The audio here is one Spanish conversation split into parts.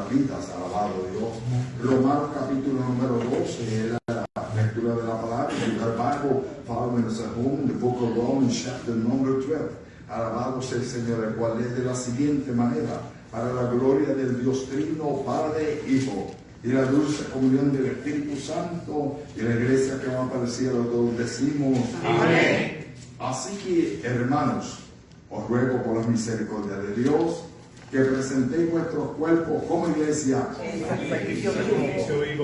nuestras vidas, alabado Dios. Romanos capítulo número 12, es la lectura de la palabra. The Bible following us at home, the book of Romans chapter number 12. Alabado sea el Señor, el cual es de la siguiente manera: para la gloria del Dios Trino, Padre, Hijo, y la dulce comunión del Espíritu Santo, y la iglesia que va para el cielo, todos decimos amén. Así que, hermanos, os ruego por la misericordia de Dios que presentéis vuestros cuerpos como iglesia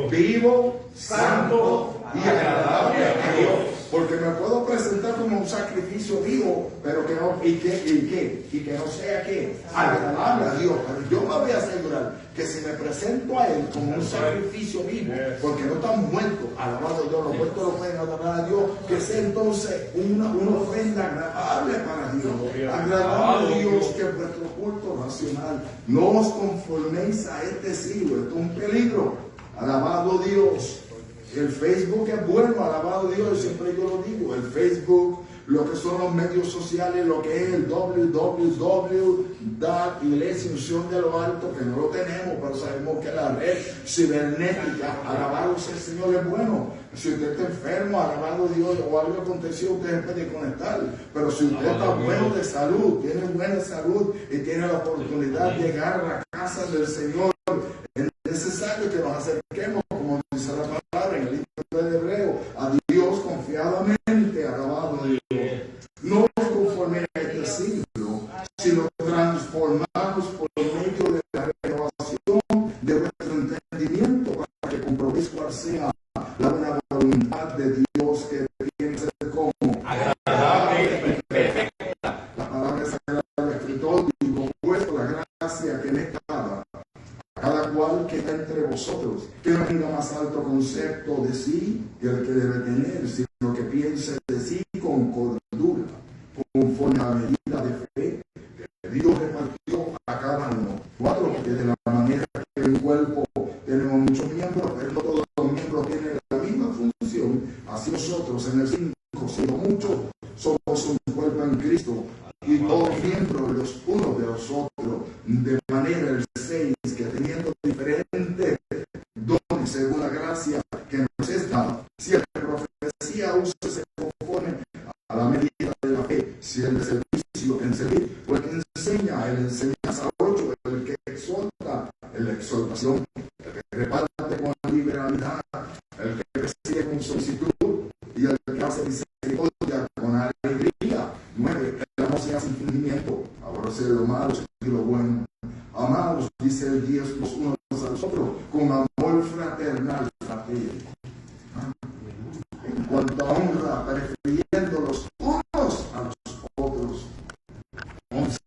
vivo, santo y agradable a Dios. Porque me puedo presentar como un sacrificio vivo, pero que no, y que no sea que agradable a Dios. Pero yo me voy a asegurar que si me presento a Él como un sacrificio vivo, porque no están muertos, alabado Dios, los muertos no pueden adorar a Dios, que sea entonces una ofrenda agradable para Dios. Agradable a Dios que vuestro culto racional no os conforméis a este siglo. Esto es un peligro. Alabado Dios. El Facebook es bueno, alabado Dios, siempre yo lo digo. El Facebook, lo que son los medios sociales, lo que es el Iglesia Unción de lo Alto, que no lo tenemos, pero sabemos que la red cibernética, alabado sea el Señor, es bueno. Si usted está enfermo, alabado Dios, o algo aconteció, usted se puede conectar. Pero si usted está bueno de salud, tiene buena salud y tiene la oportunidad de llegar a la casa del Señor, es necesario que nos acerquemos, como dice la palabra en el libro de Hebreo, a Dios confiadamente, alabado Dios. No os conforméis a este siglo, sino transformados por medio de la renovación de vuestro entendimiento, para que comprobéis cuál sea la buena voluntad de Dios, que tiene que ser como agradable y perfecta. La palabra sagrada del escritor dijo: puesto la gracia que me es dada a cada cual que está entre vosotros, que no tenga más alto concepto de sí que el que debe tener, sino que piense de sí con cordura, conforme a la medida de fe que Dios repartió a cada uno. Porque de la manera que en un cuerpo tenemos muchos miembros, pero no todos los miembros tienen la misma función, así nosotros en el 5, siendo muchos, somos un cuerpo en Cristo, y todos miembros los unos de los otros, de manera el 6, que teniendo diferentes dones según la gracia que nos es dada, si el de profecía úsese conforme a la medida de la fe, si el de servicio en servir, o el que enseña en enseñanza 8, el que exhorta en la exhortación, el que reparte con liberalidad, el que preside con solicitud, y el que hace misericordia con alegría. 9, el amor sea sin fingimiento, aborrecer lo malo, sentir lo bueno. Amados, dice el Dios, los unos a los otros, con amor fraternal, en cuanto a honra, prefiriendo los unos a los otros. 11,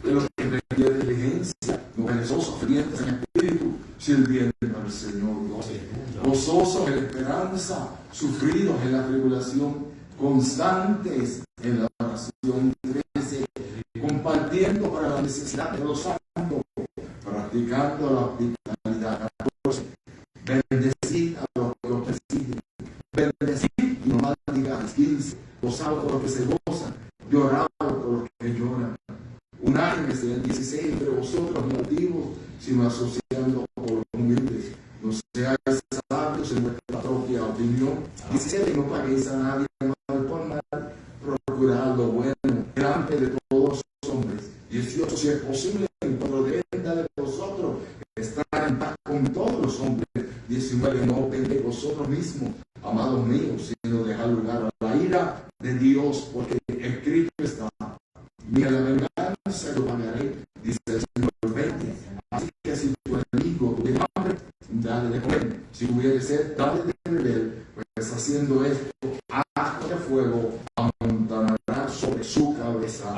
de los que requiere diligencia, no perezosos, fervientes en espíritu, sirviendo al Señor. 12, gozosos en la esperanza, sufridos en la tribulación, constantes en la oración. 13, compartiendo para la necesidad de los santos, practicando la hospitalidad. 14, bendecid a los que los persiguen, bendecid y no maldigáis. 15, gozados por los que se gozan, llorados por los que lloran. Unánimes. En 16, entre vosotros no altivos, sino asociando por los humildes. No seáis sabios en vuestra propia opinión. 17, no paguéis a nadie mal por mal, procurad lo bueno delante de todos los hombres. 18, si es posible, cuando dependa de vosotros, estar en paz con todos los hombres. 19, no ofendéis vosotros mismos, amados míos, sino dejar lugar a la ira de Dios, porque escrito está: mira, la venganza lo pagaré, dice el Señor. 20, así que si tu enemigo tuviera hambre, dale de comer; si hubiere sed, dale de beber, pues haciendo esto, asco de fuego amontonará sobre su cabeza.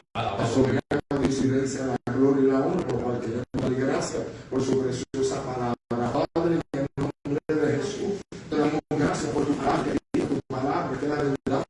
Sobre Dios y Rey sea la gloria y la honra, por cual queremos darle gracias por su preciosa palabra. Padre, en el nombre de Jesús, te damos gracias por tu palabra, tu palabra, que es la verdad.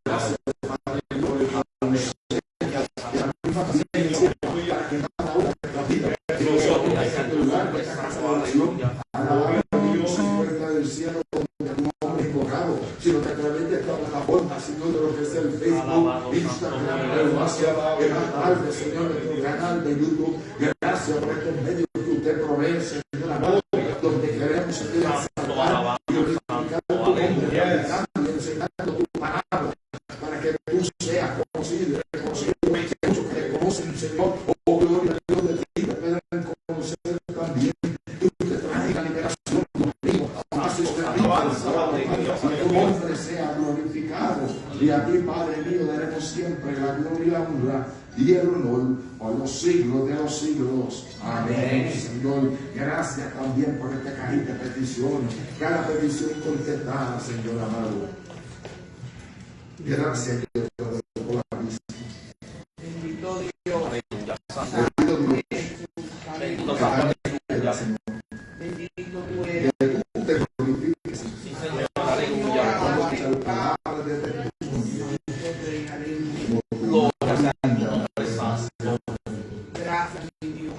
Gracias, Padre, por el consejo y la misma paciencia para que cada una de nuestras vidas, que nosotros en este lugar, en esta casa de oración, alabamos a Dios en puerta del cielo, donde tu nombre es invocado, sino que a través de esta plataforma, Señor, de lo que es el Facebook, Instagram, el WhatsApp, el Señor, nuestro canal de YouTube. Gracias por estos medios que usted provee, Señor, los siglos de los siglos. Amén. Señor, gracias también por este cariño de peticiones. Cada petición contestada, Señor amado. Gracias, Dios, por la vista. Bendito Dios. Bendito Dios. Señor. Bendito tú eres. Que tú te glorifiques. Sí, Señor. Aleluya. Palabras de testimonio. Gloria al nombre santo. Gracias, mi Dios.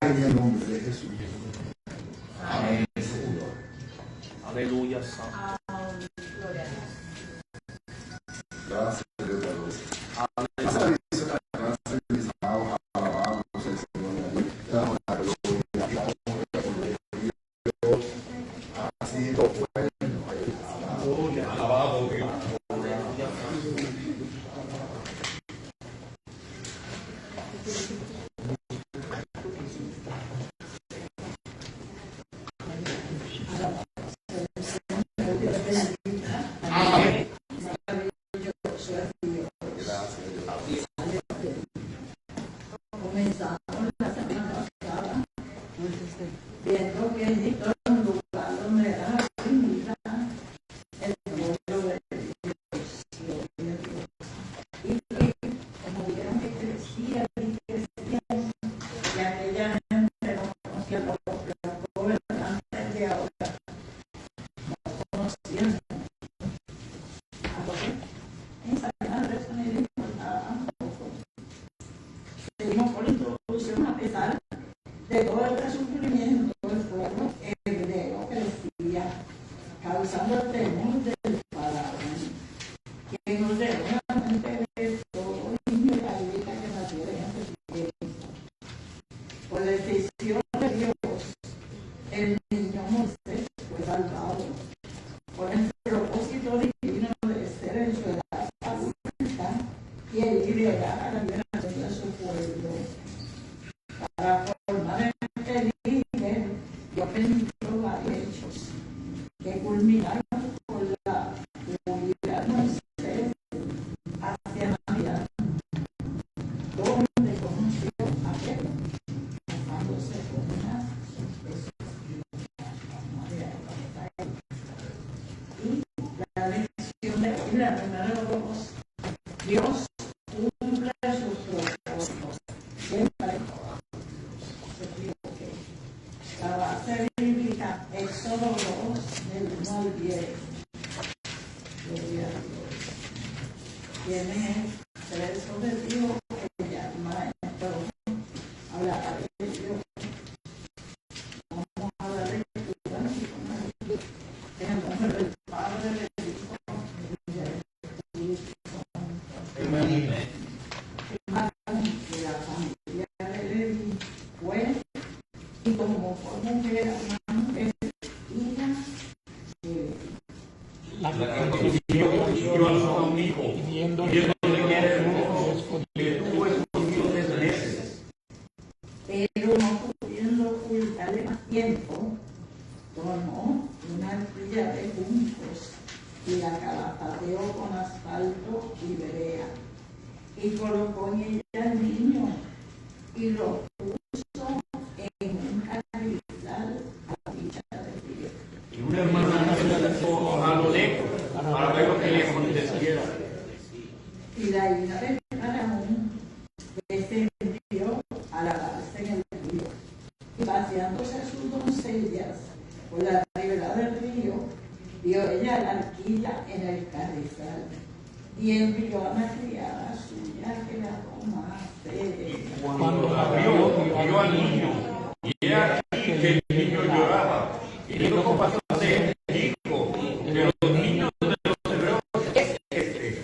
En el nombre de Jesús. Amén, Señor. Aleluya, santo. Gracias, Dios. Aleluya. Alabado Dios. Comenzamos la semana pasada viendo que en todo un lugar donde era la vida, el pueblo de Dios, y que como vieron que crecía y crecía, y aquella gente no conocía los gobernantes de ahora, no conocían. Entonces, ensayar eso no le importaba tampoco. Seguimos por introducción a pesar de todo el sufrimiento del pueblo hebreo que crecía, causando el temor del faraón, que nos dejó la mente de todo niño israelita que naciera en ese tiempo. Por la decisión de Dios, el niño Moisés fue salvado con el propósito divino de ser en su edad adulta y el llegar a la liberación de su pueblo. Para formar este líder, Dios permitió varios hechos que culminaron con la huida de Moisés hacia Navidad, donde conoció a Pedro, casándose con una y la lección de hoy, la número 2, Dios cumple sus propósitos. Siempre se equivoque. La base bíblica, Éxodo 2, del 1 al 10. Gloria a Dios. Tiene tres objetivos que ya maestro hablará de ellos. Vamos a dar lectura en el nombre del Padre, del Hijo y del Espíritu Santo. Amén. De la familia de Levi fue y como fue mujer, es hija de Levi. La que dio a su hijo, pidiéndole que era el mundo, que estuvo escondido 3 meses. Pero no pudiendo ocultarle más tiempo, tomó una arquilla de juncos y la calafateó con asfalto y brea, y colocó en ella el niño y lo puso en un carrizal a dicha de Dios. Y una hermana se le acercó a lo lejos para ver lo que le aconteciera. Y la hija de Faraón descendió a lavarse en el río, y paseándose sus doncellas por la ribera del río, vio ella la arquilla en el carrizal, y envió a la criada suya que la tomase. Cuando la vio al niño, y he aquí que el niño lloraba, y teniendo compasión de él, dijo: de los niños de los hebreos es este.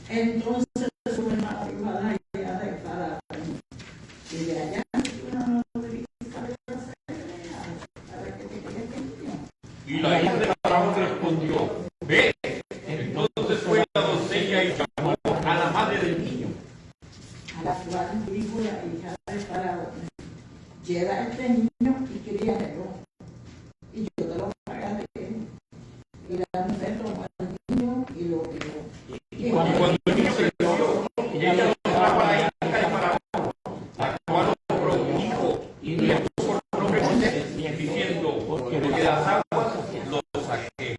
Entonces su hermano iba a la idea de Faraón, y de allá una nodriza de las hebreas, para que te quede niño. Y la hija de Faraón respondió: ve. Entonces fue la doncella y llamó a la madre del niño. A la cual dijo la hija de Faraón: lleva a este niño y críamelo, Y la mujer tomó al niño y lo vio. Y cuando el niño creció, ella lo llevaba a la hija de Faraón, la cual lo produjo y le puso el nombre Moisés, diciendo, porque de las aguas lo saqué.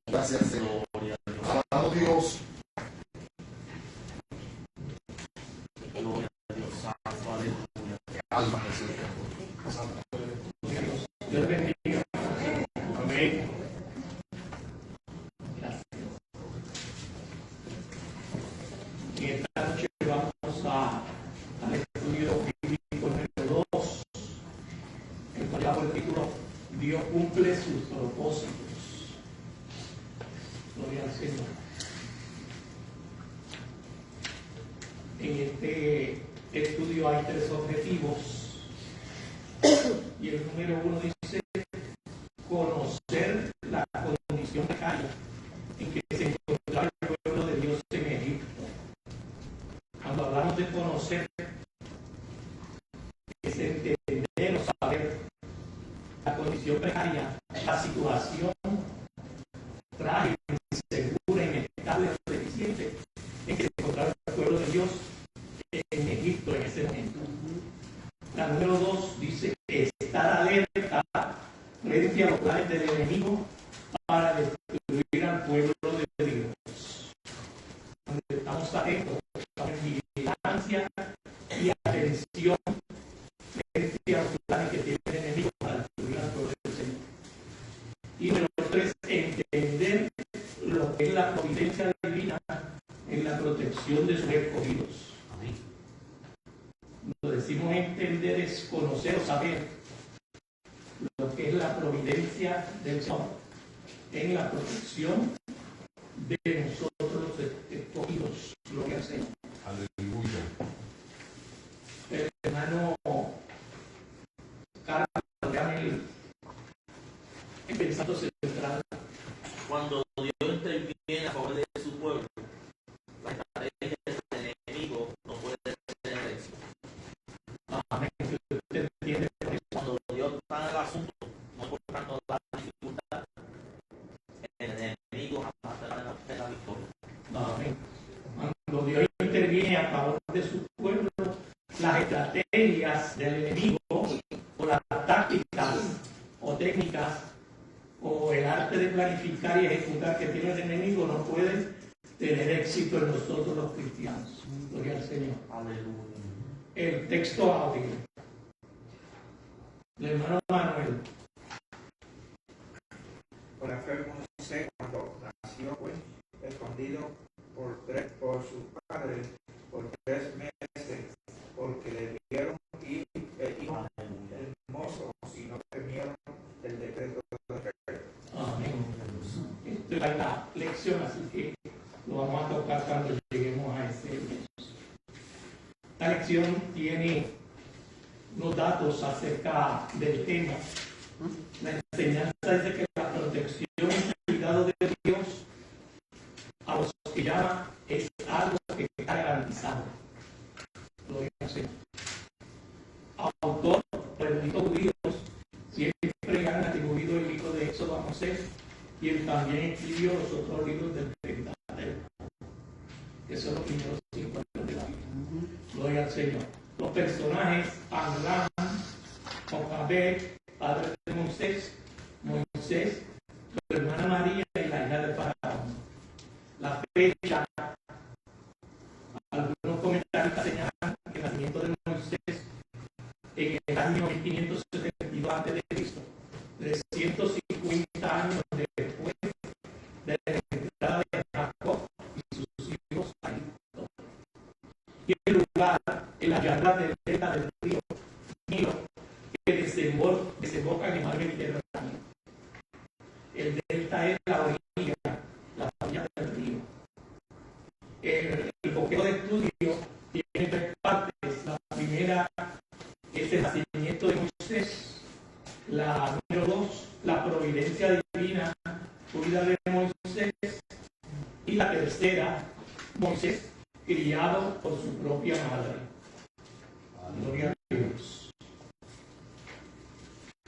Gracias, Señor. Alabado Dios. Alma Jesús. Dios bendiga. Amén. Gracias. Y esta noche vamos al estudio bíblico número 2, el cual lleva por título Dios cumple sus propósitos. Gloria al Señor. En este estudio hay 3 objetivos y el número 1 dice conocer la condición precaria en que se encontraba el pueblo de Dios en Egipto. Cuando hablamos de conocer, es entender o saber la condición precaria, la situación trágica, insegura, inestable, deficiente en que se encontraba el pueblo de Dios en Egipto en ese momento. La número 2 dice estar alerta frente a los planes del enemigo para destruir al pueblo de Dios. Cuando estamos atentos, estamos en vigilancia y atención frente a los planes que tiene el enemigo para destruir al pueblo del Señor. Y número 3, entender lo que es la providencia divina en la protección de sus escogidos. Lo decimos entender es conocer o saber lo que es la providencia del Señor en la protección de nosotros los escogidos. Gloria al Señor. Aleluya. El hermano Carlos, déjame pensando central. Cuando Dios interviene a favor de su pueblo, la estrategia del enemigo no puede tener éxito. Amén. Usted entiende Cuando Dios está en el asunto, no importando la dificultad, el enemigo jamás tendrá la victoria. Amén. Cuando Dios interviene a favor de su pueblo, las estrategias del enemigo o las tácticas o técnicas o el arte de planificar y ejecutar que tiene el enemigo no pueden tener éxito en nosotros los cristianos. Gloria al Señor. Aleluya. El texto audio del hermano Manuel. Por la fe Moisés, cuando nació, fue escondido por su padre por 3 meses, porque le vieron hijo hermoso y no temieron el decreto del rey. Amén. Esto es la lección, así que lo vamos a tocar cuando lleguemos a ese verso. Esta lección tiene unos datos acerca del tema. La enseñanza dice que la protección y cuidado de Dios a los que llama es algo que está garantizado. Gloria al Señor. Autor, erudito judíos, siempre han atribuido el libro de Éxodo a Moisés y él también escribió los otros libros del Pentateuco, que son los primeros 5 libros de la Biblia. Gloria al Señor. Los personajes: Amram, Jocabed, padre de Moisés, su hermana María y la hija de Faraón. La fecha, algunos comentaristas señalan que el nacimiento de Moisés en el año 1572 a.C., 350 años después de la entrada de Jacob y sus hijos a Egipto. Y el lugar, en la llanura del delta del río Nilo, que desemboca en el mar Mediterráneo. El delta es la orilla del río. El boquete de estudio tiene 3 partes. La primera es el nacimiento de Moisés. La número 2, la providencia divina, vida de Moisés. Y la tercera, Moisés, criado violado por su propia madre. Gloria a Dios.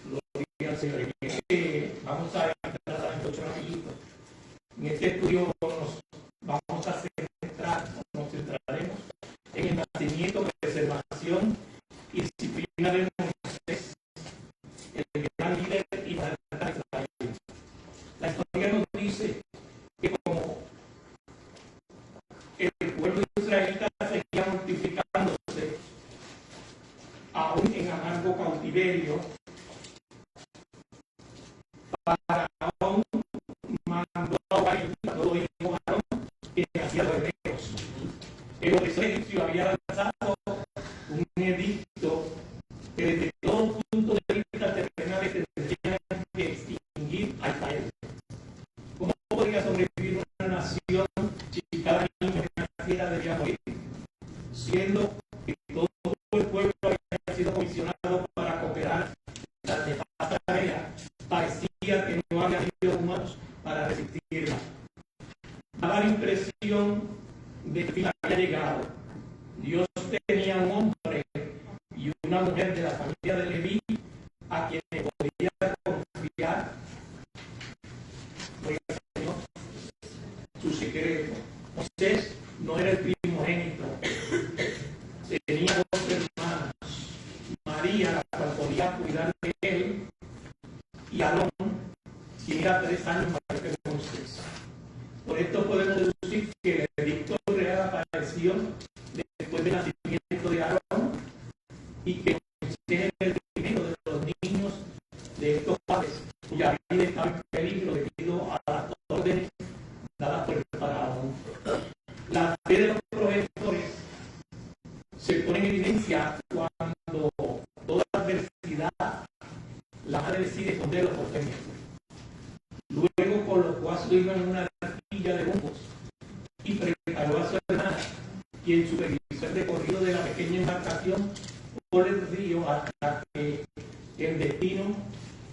Gloria al Señor. Vamos a entrar a otro rapidito. En este estudio nos centraremos en el nacimiento, preservación y disciplina de Moisés, el gran líder y patriarca de Israel. La historia nos dice que como el pueblo israelita seguía multiplicándose, aún en amargo cautiverio, Faraón mandó a todo hijo varón que hacía los hebreos. El egipcio había lanzado un edicto que desde todo punto de vista terrenal tendrían que extinguir a Israel. ¿Cómo podría sobrevivir una nación si cada niño que naciera debía morir? Siendo que todo el pueblo había sido comisionado para cooperar la nefasta tarea, parecía que no había sido humanos para resistirla. Daba la impresión de que fin había llegado. Dios tenía un hombre y una mujer de la familia de Leví a quienes podía confiar, Señor, su secreto. Moisés no era el primogénito, tenía dos hermanas, María, la cual podía cuidar de él, y Aarón, quien era 3 años mayor que Moisés. Por esto podemos deducir que el edicto real apareció después del nacimiento de Aarón y que Moisés era el primero de los niños de estos padres cuya vida estaba en peligro debido a las órdenes dadas por el faraón. La fe de los progenitores se pone en evidencia cuando toda adversidad la madre decide esconderlo por temor. Luego colocó a su hijo en una arquilla de hongos y preparó a su hermana, quien supervisó el recorrido de la pequeña embarcación por el río hasta que el destino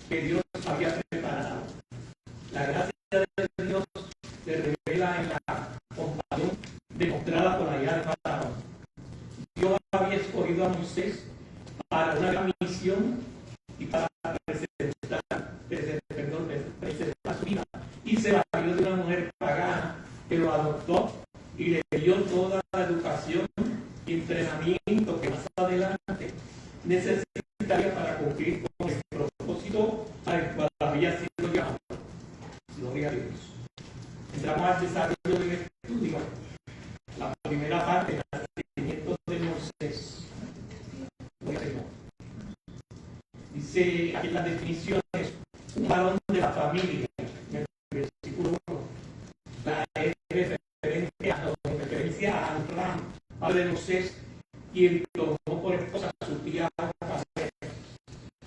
que Dios había preparado. La gracia de Dios se revela en la compasión demostrada por la ira de Faraón. Dios había escogido a Moisés para una gran misión y para preservar su vida, y se valió de una mujer pagana que lo adoptó y le dio toda la educación y entrenamiento que más adelante necesitaría para cumplir con el propósito al cual había sido llamado. Gloria a Dios. Entramos al desarrollo del estudio. La primera parte, el nacimiento de Moisés. Dice aquí en las definiciones, un varón de la familia, en el versículo 1. La referencia a Abraham, padre de Moisés, quien tomó por esposa a su tía Agar.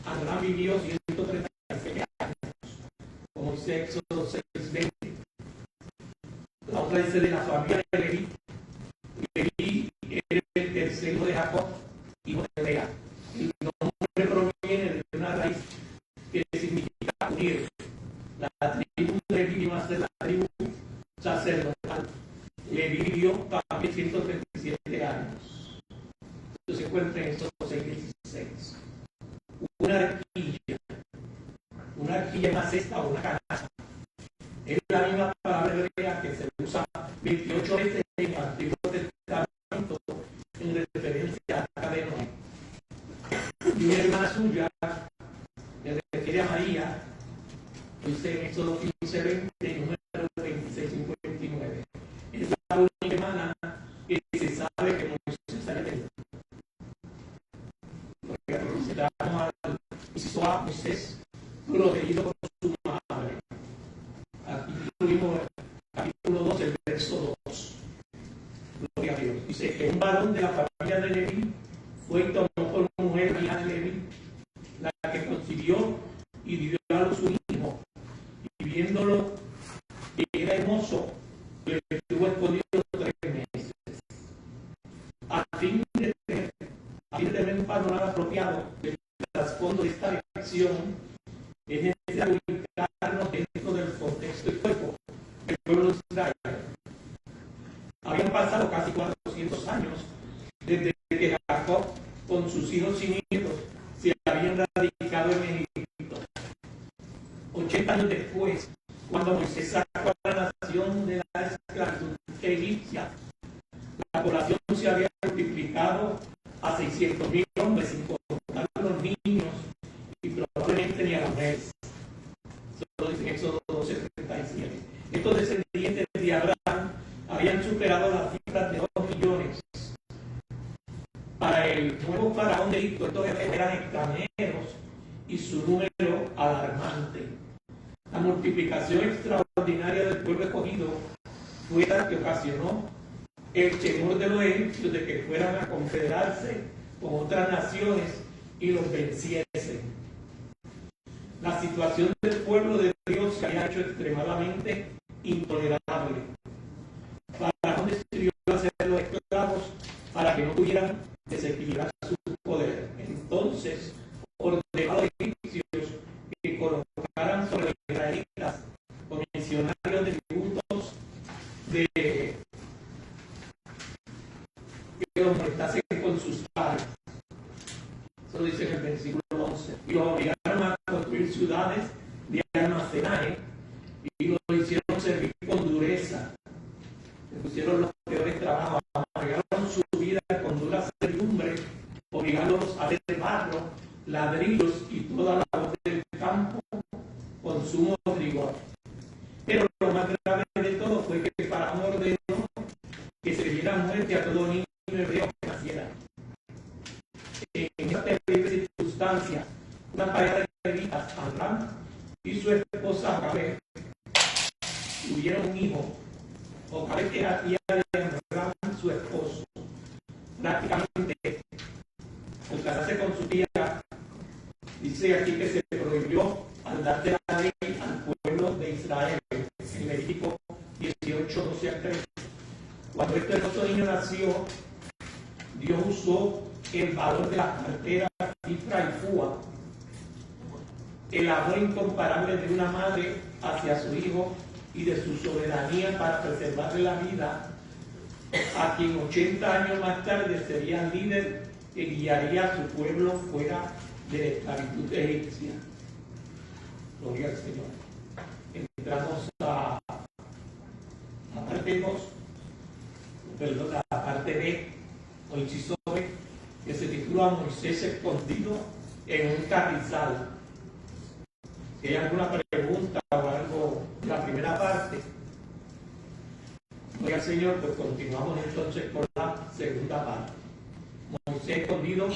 Abraham vivió 136 años, como dice Éxodo 6:20. La otra dice de la familia de Leví. Leví era el tercer hijo de Jacob, hijo de Lea. El nombre proviene de una raíz que significa unir. La tribu de Leví iba a ser la tribu sacerdotal. Leví vivió también 137 años. Esto se encuentra en esos 6:16. Una arquilla, una cesta o una canasta. Es la misma palabra hebrea que se usa 28 veces en el Antiguo Testamento en referencia a la de Noé. Y una hermana suya le refiere a María, dice en Éxodo 15:20, número 26:59. Es la única hermana que se sabe que Moisés había tenido. Citamos al inciso A, Moisés, protegido por su madre. Aquí tuvimos capítulo 2, el verso 2. Gloria a Dios. Dice que un varón de la familia de Leví fue y tomó por mujer hija de Leví, la que concibió y dio a luz su hijo, y viéndolo que era hermoso, le estuvo escondido 3 meses. A fin de tener un panorama apropiado del trasfondo de esta lección, es necesario ubicarnos dentro del contexto histórico del pueblo de Israel. Habían pasado casi 400 años desde que Jacob con sus hijos y nietos se habían radicado en Egipto. 80 años después, cuando Moisés sacó a la nación de la esclavitud egipcia, la población se había multiplicado a 600,000 hombres, sin contar los niños y probablemente ni a las mujeres. Eso dice en Éxodo 12:37. Estos descendientes de Abraham habían superado las cifras de 2 millones. Para el nuevo faraón de Egipto, estos eran extranjeros y su número alarmante. La multiplicación extraordinaria del pueblo escogido fue la que ocasionó el temor de los egipcios de que fueran a confederarse con otras naciones y los venciesen. La situación del pueblo de Dios se había hecho extremadamente intolerable. Faraón decidió hacer los esclavos para que no pudieran desequilibrar su poder. Entonces ordenó a los egipcios que colocaran sobre los israelitas comisionarios de tributos que los molestasen con sus pares. Eso lo dice en el versículo 11. Y los obligaron a construir ciudades de almacenaje y lo hicieron servir con dureza. Le pusieron los peores trabajos, amargaron su vida con dura servidumbre, obligándolos a hacer barro, ladrillos y toda la labor del campo con sumo rigor. Pero lo más grave de todo fue que el faraón ordenó que se diera muerte a todo niño hebreo que naciera. En esta terrible circunstancia, una pareja de israelitas, Abraham y su esposa Jocabed, tuvieron un hijo. Jocabed era tía de Abraham, su esposo. Prácticamente, al casarse con su tía, dice aquí que se prohibió al darse la ley al pueblo de Israel, en Levítico 18:12-13. Cuando este hermoso niño nació, Dios usó el valor de las parteras Cifra y Fúa, el amor incomparable de una madre hacia su hijo y de su soberanía para preservarle la vida, a quien 80 años más tarde sería líder que guiaría a su pueblo fuera de la esclavitud egipcia. Gloria al Señor. Entramos a la parte 2, perdón, a la parte B, o inciso B, que se titula Moisés escondido en un carrizal. Si hay alguna pregunta o algo de la primera parte, gloria al Señor, pues continuamos entonces con la segunda parte. Moisés escondido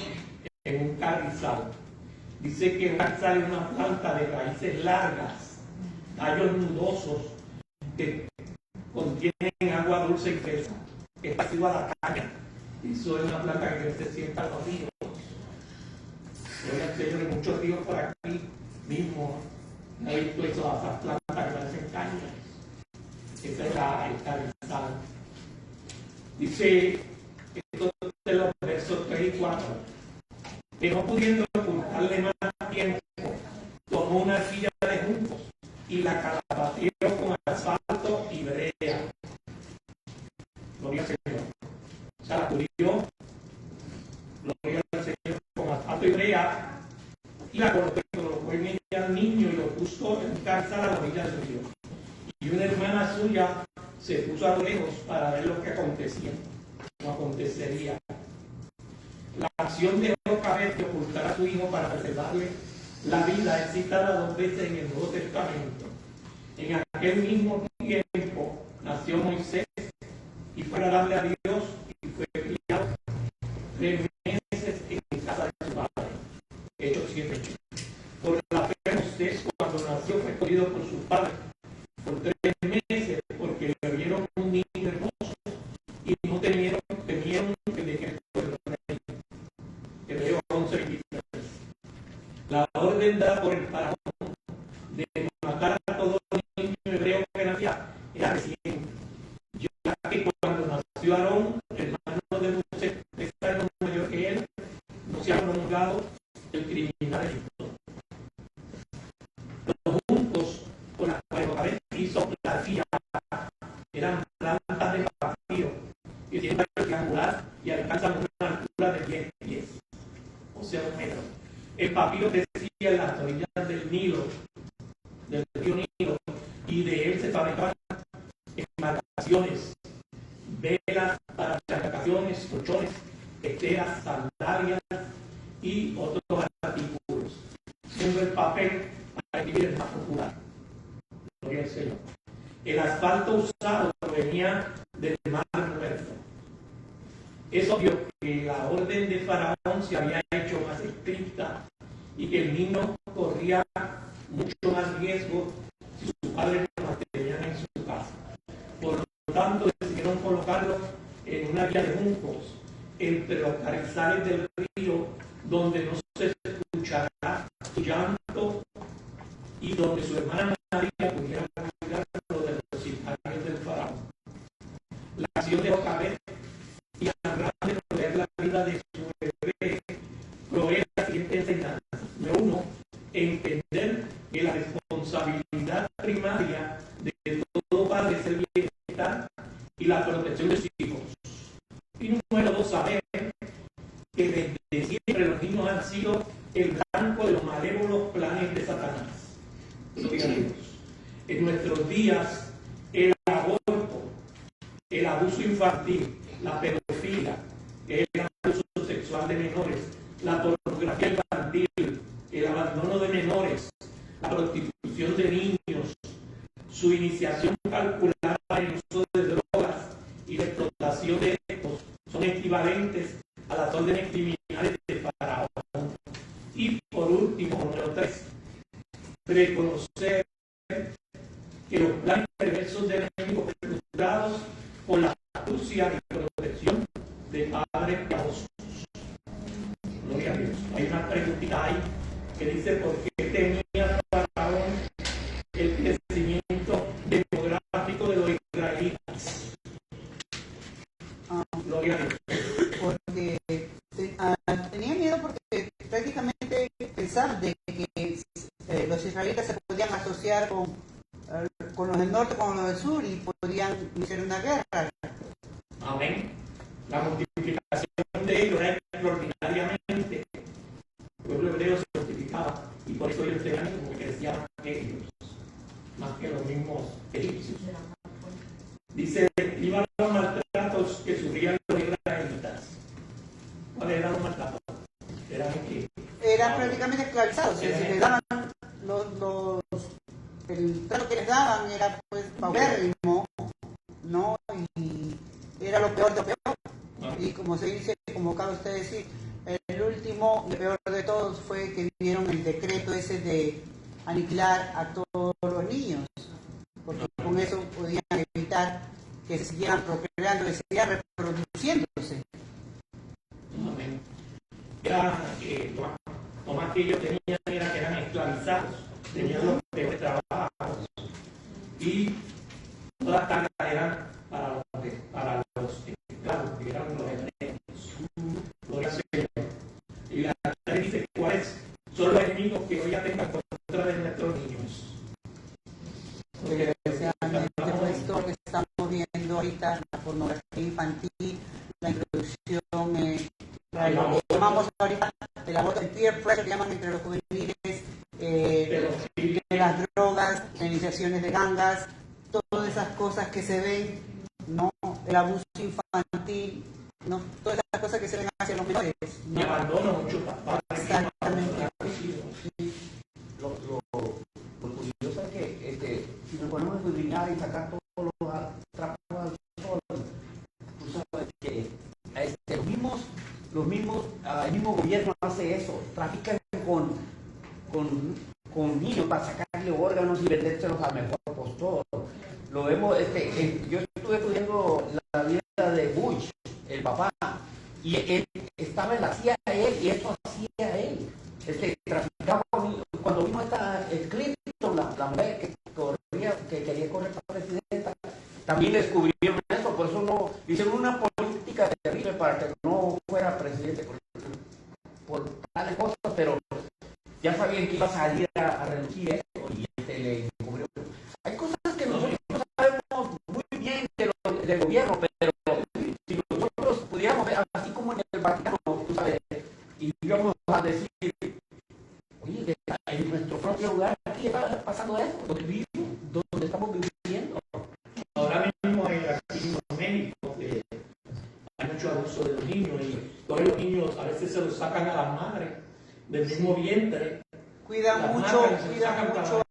en un carrizal. Dice que un carrizal es una planta de raíces largas, tallos nudosos, que contienen agua dulce y fresca, que es pasivo a la caña. Eso es una planta que crece siempre a los ríos. Gloria al Señor, hay muchos ríos por aquí mismo. No he visto esas plantas que parecen cañas. Esa es el carrizal. Dice esto de los versos 3 y 4, que no pudiendo ocultarle más tiempo, tomó una silla de juncos y la calabaceó con asfalto y brea. Gloria al Señor. O sea, la cubrió, gloria al Señor, con asfalto y brea, y la colocó en ella al niño y lo puso en un carrizal a la orilla del río. Y una hermana suya se puso a lo lejos para ver lo que acontecía, no acontecería. La acción de Jocabed de ocultar a su hijo para preservarle la vida es citada 2 veces en el Nuevo Testamento. En aquel mismo tiempo nació Moisés y fue agradable a Dios y fue criado 3 meses en casa de su padre. Hechos 7. Por la fe de Moisés, cuando nació, fue escogido por su padre por 3 meses, porque le vieron un niño hermoso y no temieron el decreto del rey. Hebreos 11:23. La orden dada por el faraón de matar a todo niño hebreo que nacía era reciente, ya que cuando nació Aarón, hermano de Moisés, 3 años mayor que él, no se ha promulgado el criminal Egipto. Los juncos con las cuales Jocabed hizo la silla eran plantas de papiro que tienen un triangular y alcanzan una El papiro crecía en las orillas del Nilo, del río Nilo, y de él se fabricaban embarcaciones, velas para las embarcaciones, colchones, esteras, sandalias y otros artículos, siendo el papel para escribir el más popular. Gloria al Señor. El asfalto usado provenía del Mar Muerto. Es obvio que la orden de Faraón se había hecho más estricta y que el niño corría mucho más riesgo si sus padres lo mantenían en su casa. Por lo tanto, decidieron colocarlo en una vía de juncos entre los carrizales del río, donde no se escuchará su llanto y donde su hermana María pudiera cuidarlo de los sicarios del Faraón. La acción de Jocabed y Amram de proveer la vida de su bebé provee la siguiente enseñanza. Número 1, entender que la responsabilidad primaria de todo padre es el bienestar y la protección de sus hijos. Y número 2, saber que desde siempre los niños han sido el blanco de los malévolos planes de Satanás. En nuestros días, el aborto, el abuso infantil, la pedofilia, el abuso sexual de menores, la pornografía infantil, el abandono de menores, la prostitución de niños, su iniciación calculada en el uso de drogas y la explotación de estos son equivalentes a las órdenes criminales de Faraón. Y por último, número 3, reconocer que los planes perversos del enemigo fueron frustrados por la astucia y protección de padres piadosos. Gloria a Dios. Hay una preguntita ahí que dice: ¿por qué temía Faraón el crecimiento demográfico de los israelitas? Gloria a Dios. Porque tenía miedo porque prácticamente pensaban de que los israelitas se podían asociar con los del norte, con los del sur y podrían iniciar una guerra. Amén. La multiplicación de ellos era extraordinariamente. El pueblo hebreo se multiplicaba y por eso ellos eran como que crecían más que ellos, más que los mismos egipcios. Dice: iban los maltratos que sufrían los israelitas. ¿Cuáles eran los maltratos? Eran prácticamente esclavizados. O sea, si les daban el trato que les daban era pues paupérrimo, ¿no? Y era lo peor de lo peor. Y como se dice, como acaba usted de decir, el último y peor de todos fue que vieron el decreto ese de aniquilar a todos los niños, porque con eso podían evitar que se siguieran procreando, que se siguieran reproduciéndose. Amén. Era lo más que ellos tenían era que eran esclavizados, tenían los peores trabajos y todas las cargas eran para los esclavos, que eran los hebreos. Gloria al Señor. Y la Biblia dice cuáles son los enemigos que hoy atentan contra de nuestros niños. Esto que estamos viendo ahorita, la pornografía infantil, la introducción, lo que llamamos ahorita el aborto, el peer pressure que llaman entre los juveniles, las drogas, las iniciaciones de gangas, todas esas cosas que se ven, ¿no? El abuso infantil, ¿no? Todas esas cosas que se ven hacia los menores, ¿no? Y abandono mucho papá. Exactamente. Lo curioso es que si nos ponemos a escudriñar y sacar todos los trapos al sol, tú sabes que el mismo gobierno hace eso, trafican con niños para sacarle órganos y vendérselos al mejor postor. Lo vemos, yo estuve estudiando la vida de Bush, el papá, y él estaba en la CIA y eso hacía él. Traficaba cuando vimos el Clinton, la mujer que quería correr para presidenta, también descubrieron eso, por eso no hicieron una política terrible para que no fuera presidente por tales cosas, pero ya sabían que iba a salir a relucir eso y le encubrió. Hay cosas que nosotros no sabemos muy bien del gobierno, pero si nosotros pudiéramos ver, así como en el Vaticano, tú sabes, y íbamos a decir aquí está pasando eso, donde vivo, donde estamos viviendo. Ahora mismo aquí en México hay mucho abuso de los niños y todos los niños a veces se los sacan a las madres del mismo vientre. Cuidan mucho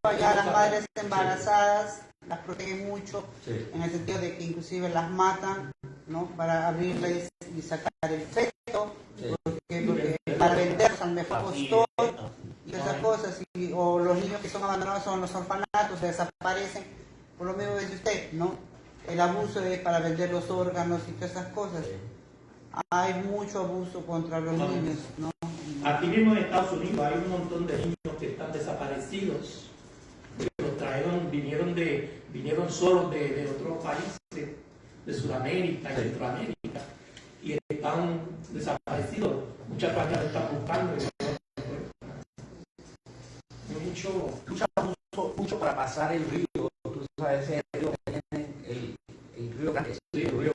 allá a las madres embarazadas, las protegen mucho, en el sentido de que inclusive las matan, ¿no? Para abrirles y sacar el feto, porque para venderlos al mejor postor y esas cosas, o los niños que son abandonados son los orfanatos, desaparecen, por lo mismo dice usted, ¿no? El abuso es para vender los órganos y todas esas cosas. Hay mucho abuso contra los niños, ¿no? Aquí mismo en Estados Unidos hay un montón de niños que están desaparecidos, que los trajeron, vinieron solos de otros países, de Sudamérica y Centroamérica, y están desaparecidos. Muchas familias están buscando. Mucho para pasar el río, tú sabes, ese río que tiene el río Grande, el río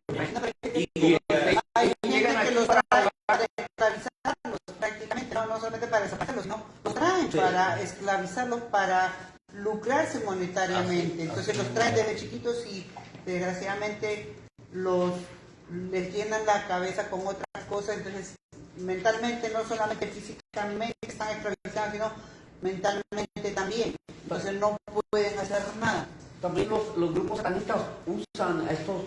hay gente que los trae para esclavizarlos prácticamente, no solamente para desaparecerlos, sino los traen para esclavizarlos, para lucrarse monetariamente. Entonces los traen desde chiquitos y desgraciadamente les llenan la cabeza con otras cosas, entonces mentalmente, no solamente físicamente están esclavizados, sino mentalmente también. Entonces no pueden hacer nada. También los grupos satanistas usan a estos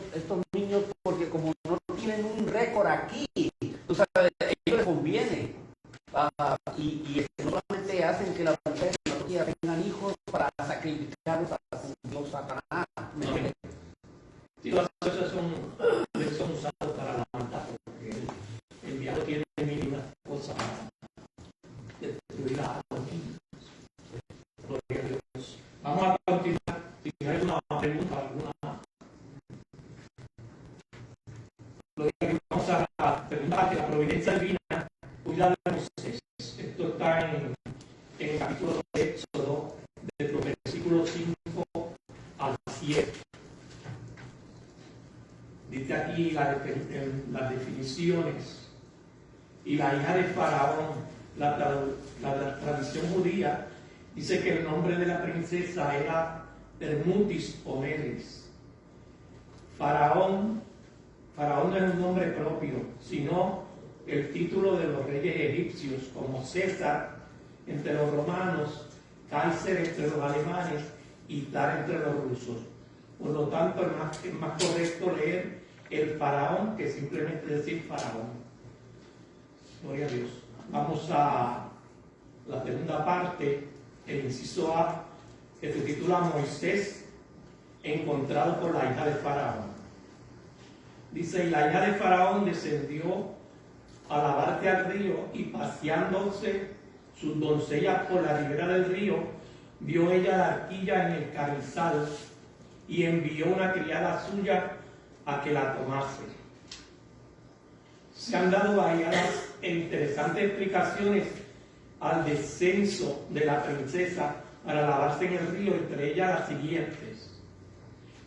niños porque como no tienen un récord aquí, tú sabes, a ellos les conviene. Y no solamente hacen que las mujeres tengan hijos para sacrificarlos a Dios Satanás. Sí, las cosas son usadas para la maldad, porque el diablo tiene mil cosas para destruir a los niños. Gloria a Dios. Vamos a continuar. Si hay una pregunta, vamos a la segunda parte, la providencia divina, cuida de Moisés. Esto está en el capítulo de Éxodo, de los versículos 5 al 7. Dice aquí las definiciones. Y la hija de Faraón, la tradición judía, dice que el nombre de la princesa era Hermutis o Medes. Faraón no es un nombre propio, sino el título de los reyes egipcios, como César entre los romanos, Kaiser entre los alemanes y Tar entre los rusos. Por lo tanto, es más correcto leer el faraón que simplemente decir faraón. Gloria a Dios. Vamos a la segunda parte, el inciso A, que se titula Moisés encontrado por la hija de Faraón. Dice, y la hija de Faraón descendió a lavarse al río, y paseándose sus doncellas por la ribera del río, vio ella la arquilla en el carrizal, y envió una criada suya a que la tomase. Se han dado variadas e interesantes explicaciones al descenso de la princesa para lavarse en el río, entre ellas las siguientes.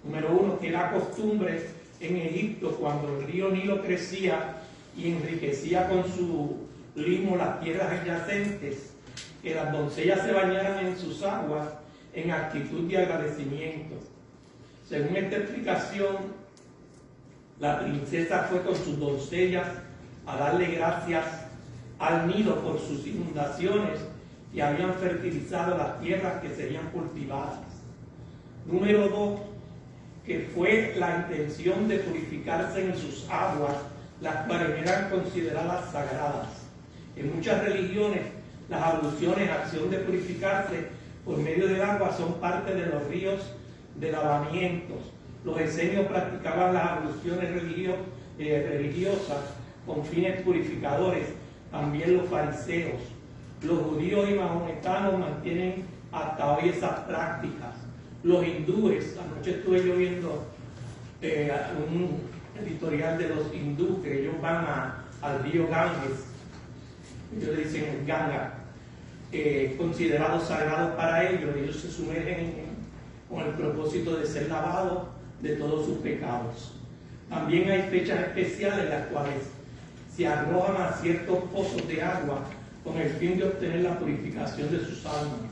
Número 1, que era costumbre en Egipto, cuando el río Nilo crecía y enriquecía con su limo las tierras adyacentes, que las doncellas se bañaran en sus aguas en actitud de agradecimiento. Según esta explicación, la princesa fue con sus doncellas a darle gracias al Nilo por sus inundaciones que habían fertilizado las tierras que serían cultivadas. Número 2, que fue la intención de purificarse en sus aguas, las cuales eran consideradas sagradas. En muchas religiones, las abluciones, acción de purificarse por medio del agua, son parte de los ríos de lavamientos. Los esenios practicaban las abluciones religiosas con fines purificadores, también los fariseos. Los judíos y mahometanos mantienen hasta hoy esas prácticas. Los hindúes, anoche estuve yo viendo un editorial de los hindúes, que ellos van al río Ganges, ellos le dicen el Ganga, considerados sagrados para ellos se sumergen con el propósito de ser lavados de todos sus pecados. También hay fechas especiales en las cuales se arrojan a ciertos pozos de agua con el fin de obtener la purificación de sus almas.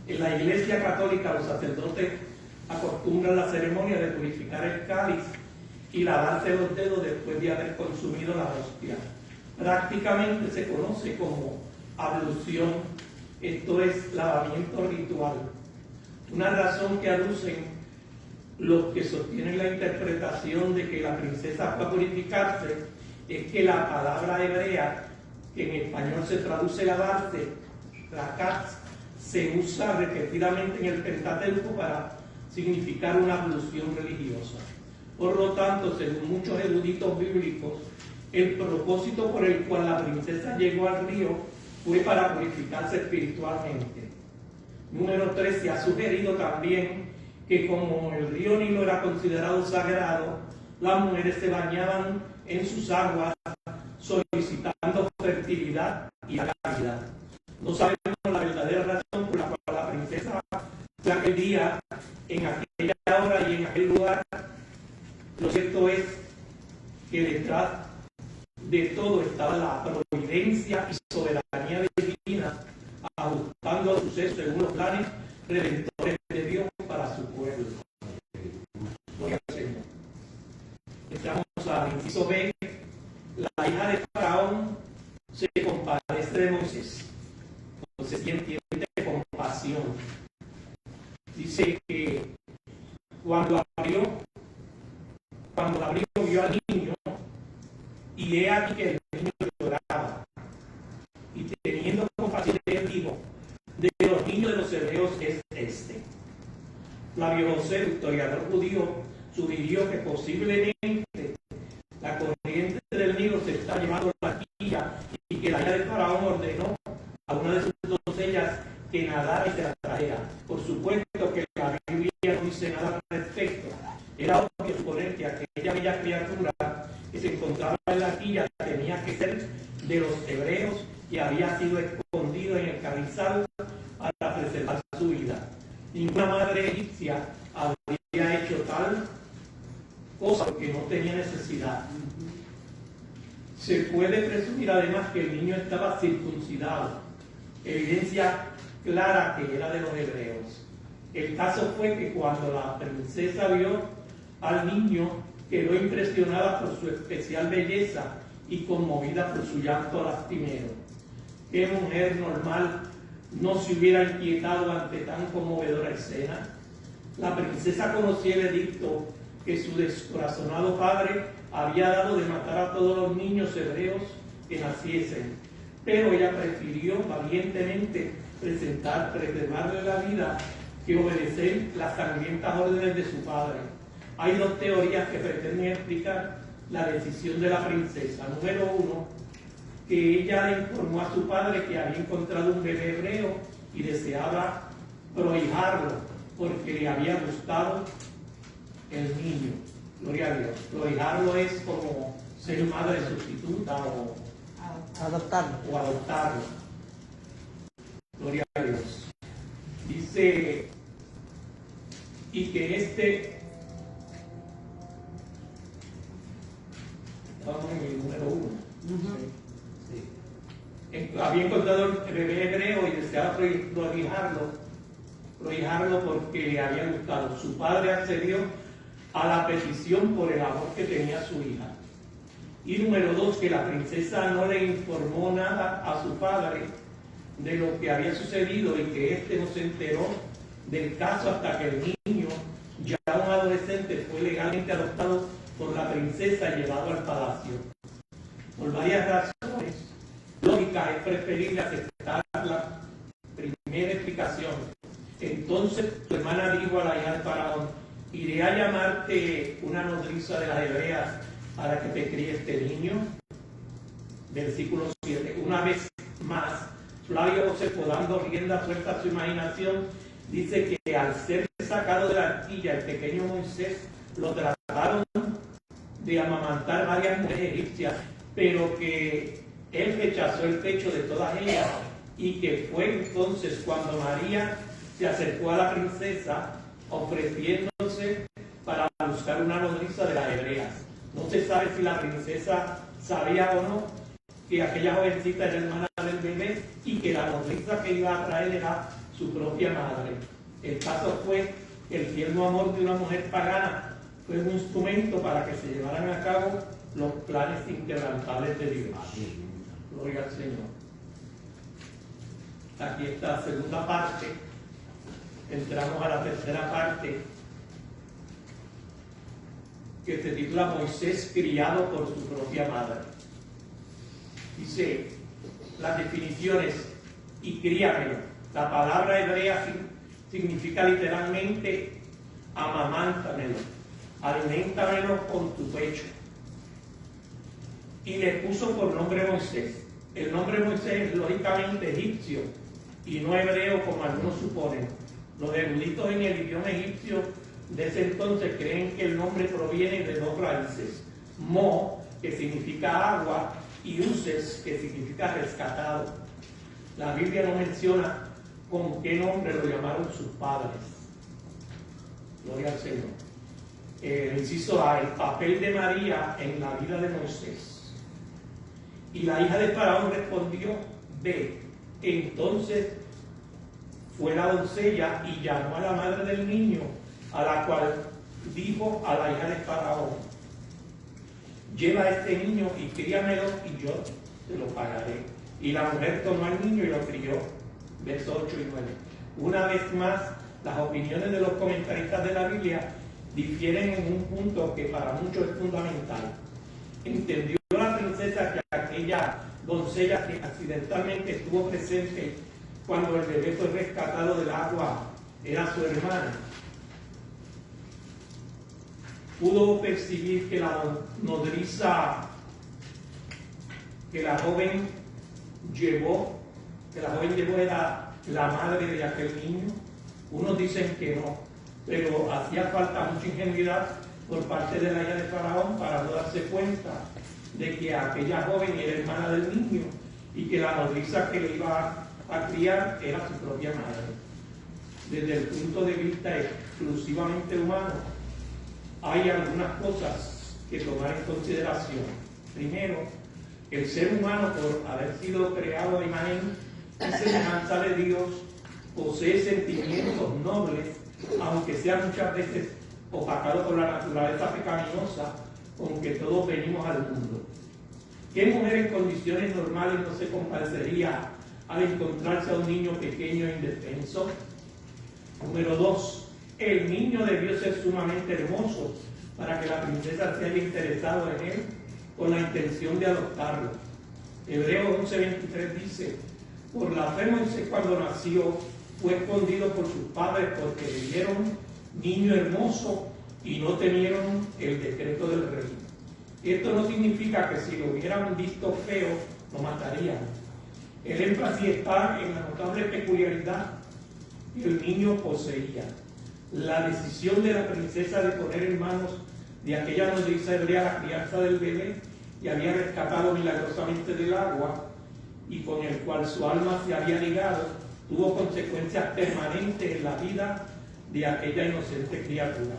En la Iglesia Católica los sacerdotes acostumbran la ceremonia de purificar el cáliz y lavarse los dedos después de haber consumido la hostia. Prácticamente se conoce como ablución, esto es lavamiento ritual. Una razón que aducen los que sostienen la interpretación de que la princesa fue a purificarse es que la palabra hebrea, que en español se traduce lavarse, rakatz, se usa repetidamente en el Pentateuco para significar una ablución religiosa. Por lo tanto, según muchos eruditos bíblicos, el propósito por el cual la princesa llegó al río fue para purificarse espiritualmente. Número 3, se ha sugerido también que como el río Nilo era considerado sagrado, las mujeres se bañaban en sus aguas solicitando fertilidad y caridad. No sabemos la verdadera razón por la cual la princesa fue aquel día, en aquella hora y en aquel lugar. Lo cierto es que detrás de todo estaba la providencia y soberanía divina, ajustando los sucesos según los planes redentores de Dios para su pueblo. Gloria al Señor. Entramos al inciso B. La hija de Faraón se compadece de Moisés. Entonces, ¿quién tiene compasión? Dice que cuando abrió vio al niño, y he aquí que el niño lloraba. Y teniendo compasión de él, dijo: de los niños de los hebreos es este. Flavio José, historiador judío, sugirió que posiblemente la corriente del Nilo se está llevando la quilla y que la hija de Faraón ordenó a una de sus doncellas que nadara y se la trajera. Por supuesto que la Biblia no dice nada al respecto. Era obvio suponer que aquella bella criatura que se encontraba en la quilla tenía que ser de los hebreos y había sido escondido en el carrizal para preservar su vida. Ninguna madre egipcia habría hecho tal cosa porque no tenía necesidad. Se puede presumir además que el niño estaba circuncidado, evidencia clara que era de los hebreos. El caso fue que cuando la princesa vio al niño, quedó impresionada por su especial belleza y conmovida por su llanto lastimero. ¿Qué mujer normal no se hubiera inquietado ante tan conmovedora escena? La princesa conocía el edicto que su descorazonado padre había dado de matar a todos los niños hebreos que naciesen, pero ella prefirió valientemente preservarle la vida que obedecer las sangrientas órdenes de su padre. Hay dos teorías que pretenden explicar la decisión de la princesa. Número 1, que ella le informó a su padre que había encontrado un bebé hebreo y deseaba prohijarlo porque le había gustado el niño. Gloria a Dios. Prohijarlo es como ser madre sustituta o adoptarlo. Gloria a Dios. Dice, y que estamos en el número 1. Había encontrado el bebé hebreo y deseaba prohijarlo porque le había gustado. Su padre accedió a la petición por el amor que tenía su hija. Y número 2, que la princesa no le informó nada a su padre de lo que había sucedido y que éste no se enteró del caso hasta que el niño, ya un adolescente, fue legalmente adoptado por la princesa y llevado al palacio. Por varias razones lógicas es preferible aceptar la primera explicación. Entonces su hermana dijo a la hija de Faraón: iré a llamarte una nodriza de las hebreas para que te críe este niño. Versículo 7. Una vez más, Flavio Josefo, dando rienda suelta a su imaginación, dice que al ser sacado de la arquilla, el pequeño Moisés lo trataron de amamantar varias mujeres egipcias, pero que él rechazó el pecho de todas ellas, y que fue entonces cuando María se acercó a la princesa ofreciéndose para buscar una nodriza de las hebreas. No se sabe si la princesa sabía o no que aquella jovencita era hermana del bebé y que la nodriza que iba a traer era su propia madre. El caso fue que el tierno amor de una mujer pagana fue un instrumento para que se llevaran a cabo los planes inquebrantables de Dios. Gloria al Señor. Aquí está la segunda parte. Entramos a la tercera parte, que se titula Moisés criado por su propia madre. Dice las definiciones: y críamelo. La palabra hebrea significa literalmente amamántamelo, aliméntamelo con tu pecho. Y le puso por nombre Moisés. El nombre Moisés es lógicamente egipcio y no hebreo como algunos suponen. Los eruditos en el idioma egipcio de ese entonces creen que el nombre proviene de dos raíces: mo, que significa agua, y uses, que significa rescatado. La Biblia no menciona con qué nombre lo llamaron sus padres. Gloria al Señor. Inciso A, el papel de María en la vida de Moisés. Y la hija de Faraón respondió: ve. Entonces fue la doncella y llamó a la madre del niño, a la cual dijo a la hija de Faraón: lleva a este niño y críamelo y yo te lo pagaré. Y la mujer tomó al niño y lo crió. Versos 8 y 9. Una vez más, las opiniones de los comentaristas de la Biblia difieren en un punto que para muchos es fundamental. ¿Entendió la princesa que aquella doncella que accidentalmente estuvo presente cuando el bebé fue rescatado del agua era su hermana? Pudo percibir que la nodriza que la joven llevó era la madre de aquel niño. Unos dicen que no, pero hacía falta mucha ingenuidad por parte de la hija de Faraón para no darse cuenta de que aquella joven era hermana del niño y que la nodriza que le iba a criar era su propia madre. Desde el punto de vista exclusivamente humano, hay algunas cosas que tomar en consideración. Primero, el ser humano, por haber sido creado a imagen y semejanza de Dios, posee sentimientos nobles, aunque sea muchas veces opacado por la naturaleza pecaminosa con que todos venimos al mundo. ¿Qué mujer en condiciones normales no se compadecería al encontrarse a un niño pequeño e indefenso? Número 2. El niño debió ser sumamente hermoso para que la princesa se haya interesado en él con la intención de adoptarlo. Hebreos 11:23 dice: por la fe Moisés cuando nació fue escondido por sus padres porque le dieron niño hermoso y no temieron el decreto del rey. Esto no significa que si lo hubieran visto feo lo matarían. El énfasis está en la notable peculiaridad que el niño poseía. La decisión de la princesa de poner en manos de aquella nodriza hebrea la crianza del bebé que había rescatado milagrosamente del agua y con el cual su alma se había ligado, tuvo consecuencias permanentes en la vida de aquella inocente criatura.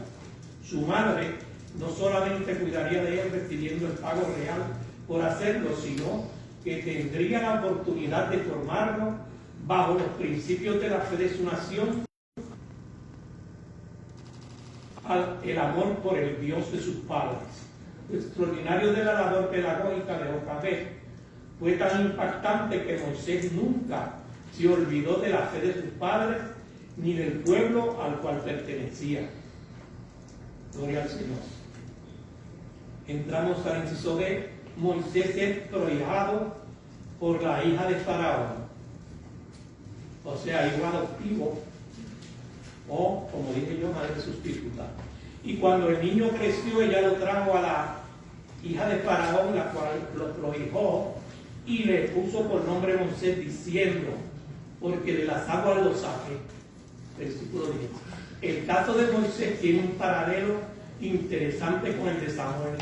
Su madre no solamente cuidaría de él recibiendo el pago real por hacerlo, sino que tendría la oportunidad de formarlo bajo los principios de la fe de su nación, el amor por el Dios de sus padres. Lo extraordinario de la labor pedagógica de Jocabed fue tan impactante que Moisés nunca se olvidó de la fe de sus padres ni del pueblo al cual pertenecía. Gloria al Señor. Entramos al inciso B. Moisés es prohijado por la hija de Faraón, o sea, hijo adoptivo, o como dije yo, madre sustituta. Y cuando el niño creció, ella lo trajo a la hija de Faraón, la cual lo prohijó y le puso por nombre Moisés, diciendo: porque de las aguas lo saqué. Versículo 10. El caso de Moisés tiene un paralelo interesante con el de Samuel.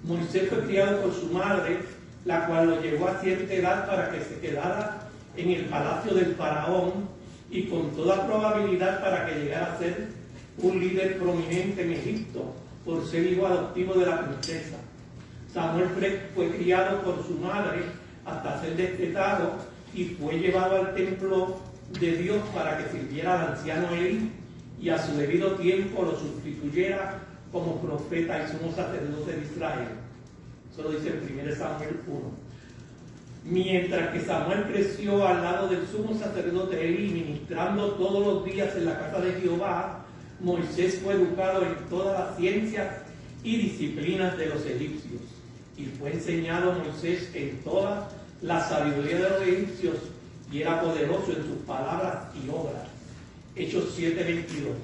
Moisés fue criado por su madre, la cual lo llevó a cierta edad para que se quedara en el palacio del faraón y con toda probabilidad para que llegara a ser un líder prominente en Egipto por ser hijo adoptivo de la princesa. Samuel fue criado por su madre hasta ser destetado y fue llevado al templo de Dios para que sirviera al anciano Elí y a su debido tiempo lo sustituyera como profeta y sumo sacerdote de Israel. Eso lo dice en 1 Samuel 1. Mientras que Samuel creció al lado del sumo sacerdote Elí, ministrando todos los días en la casa de Jehová, Moisés fue educado en todas las ciencias y disciplinas de los egipcios. Y fue enseñado Moisés en toda la sabiduría de los egipcios, y era poderoso en sus palabras y obras. Hechos 7:22.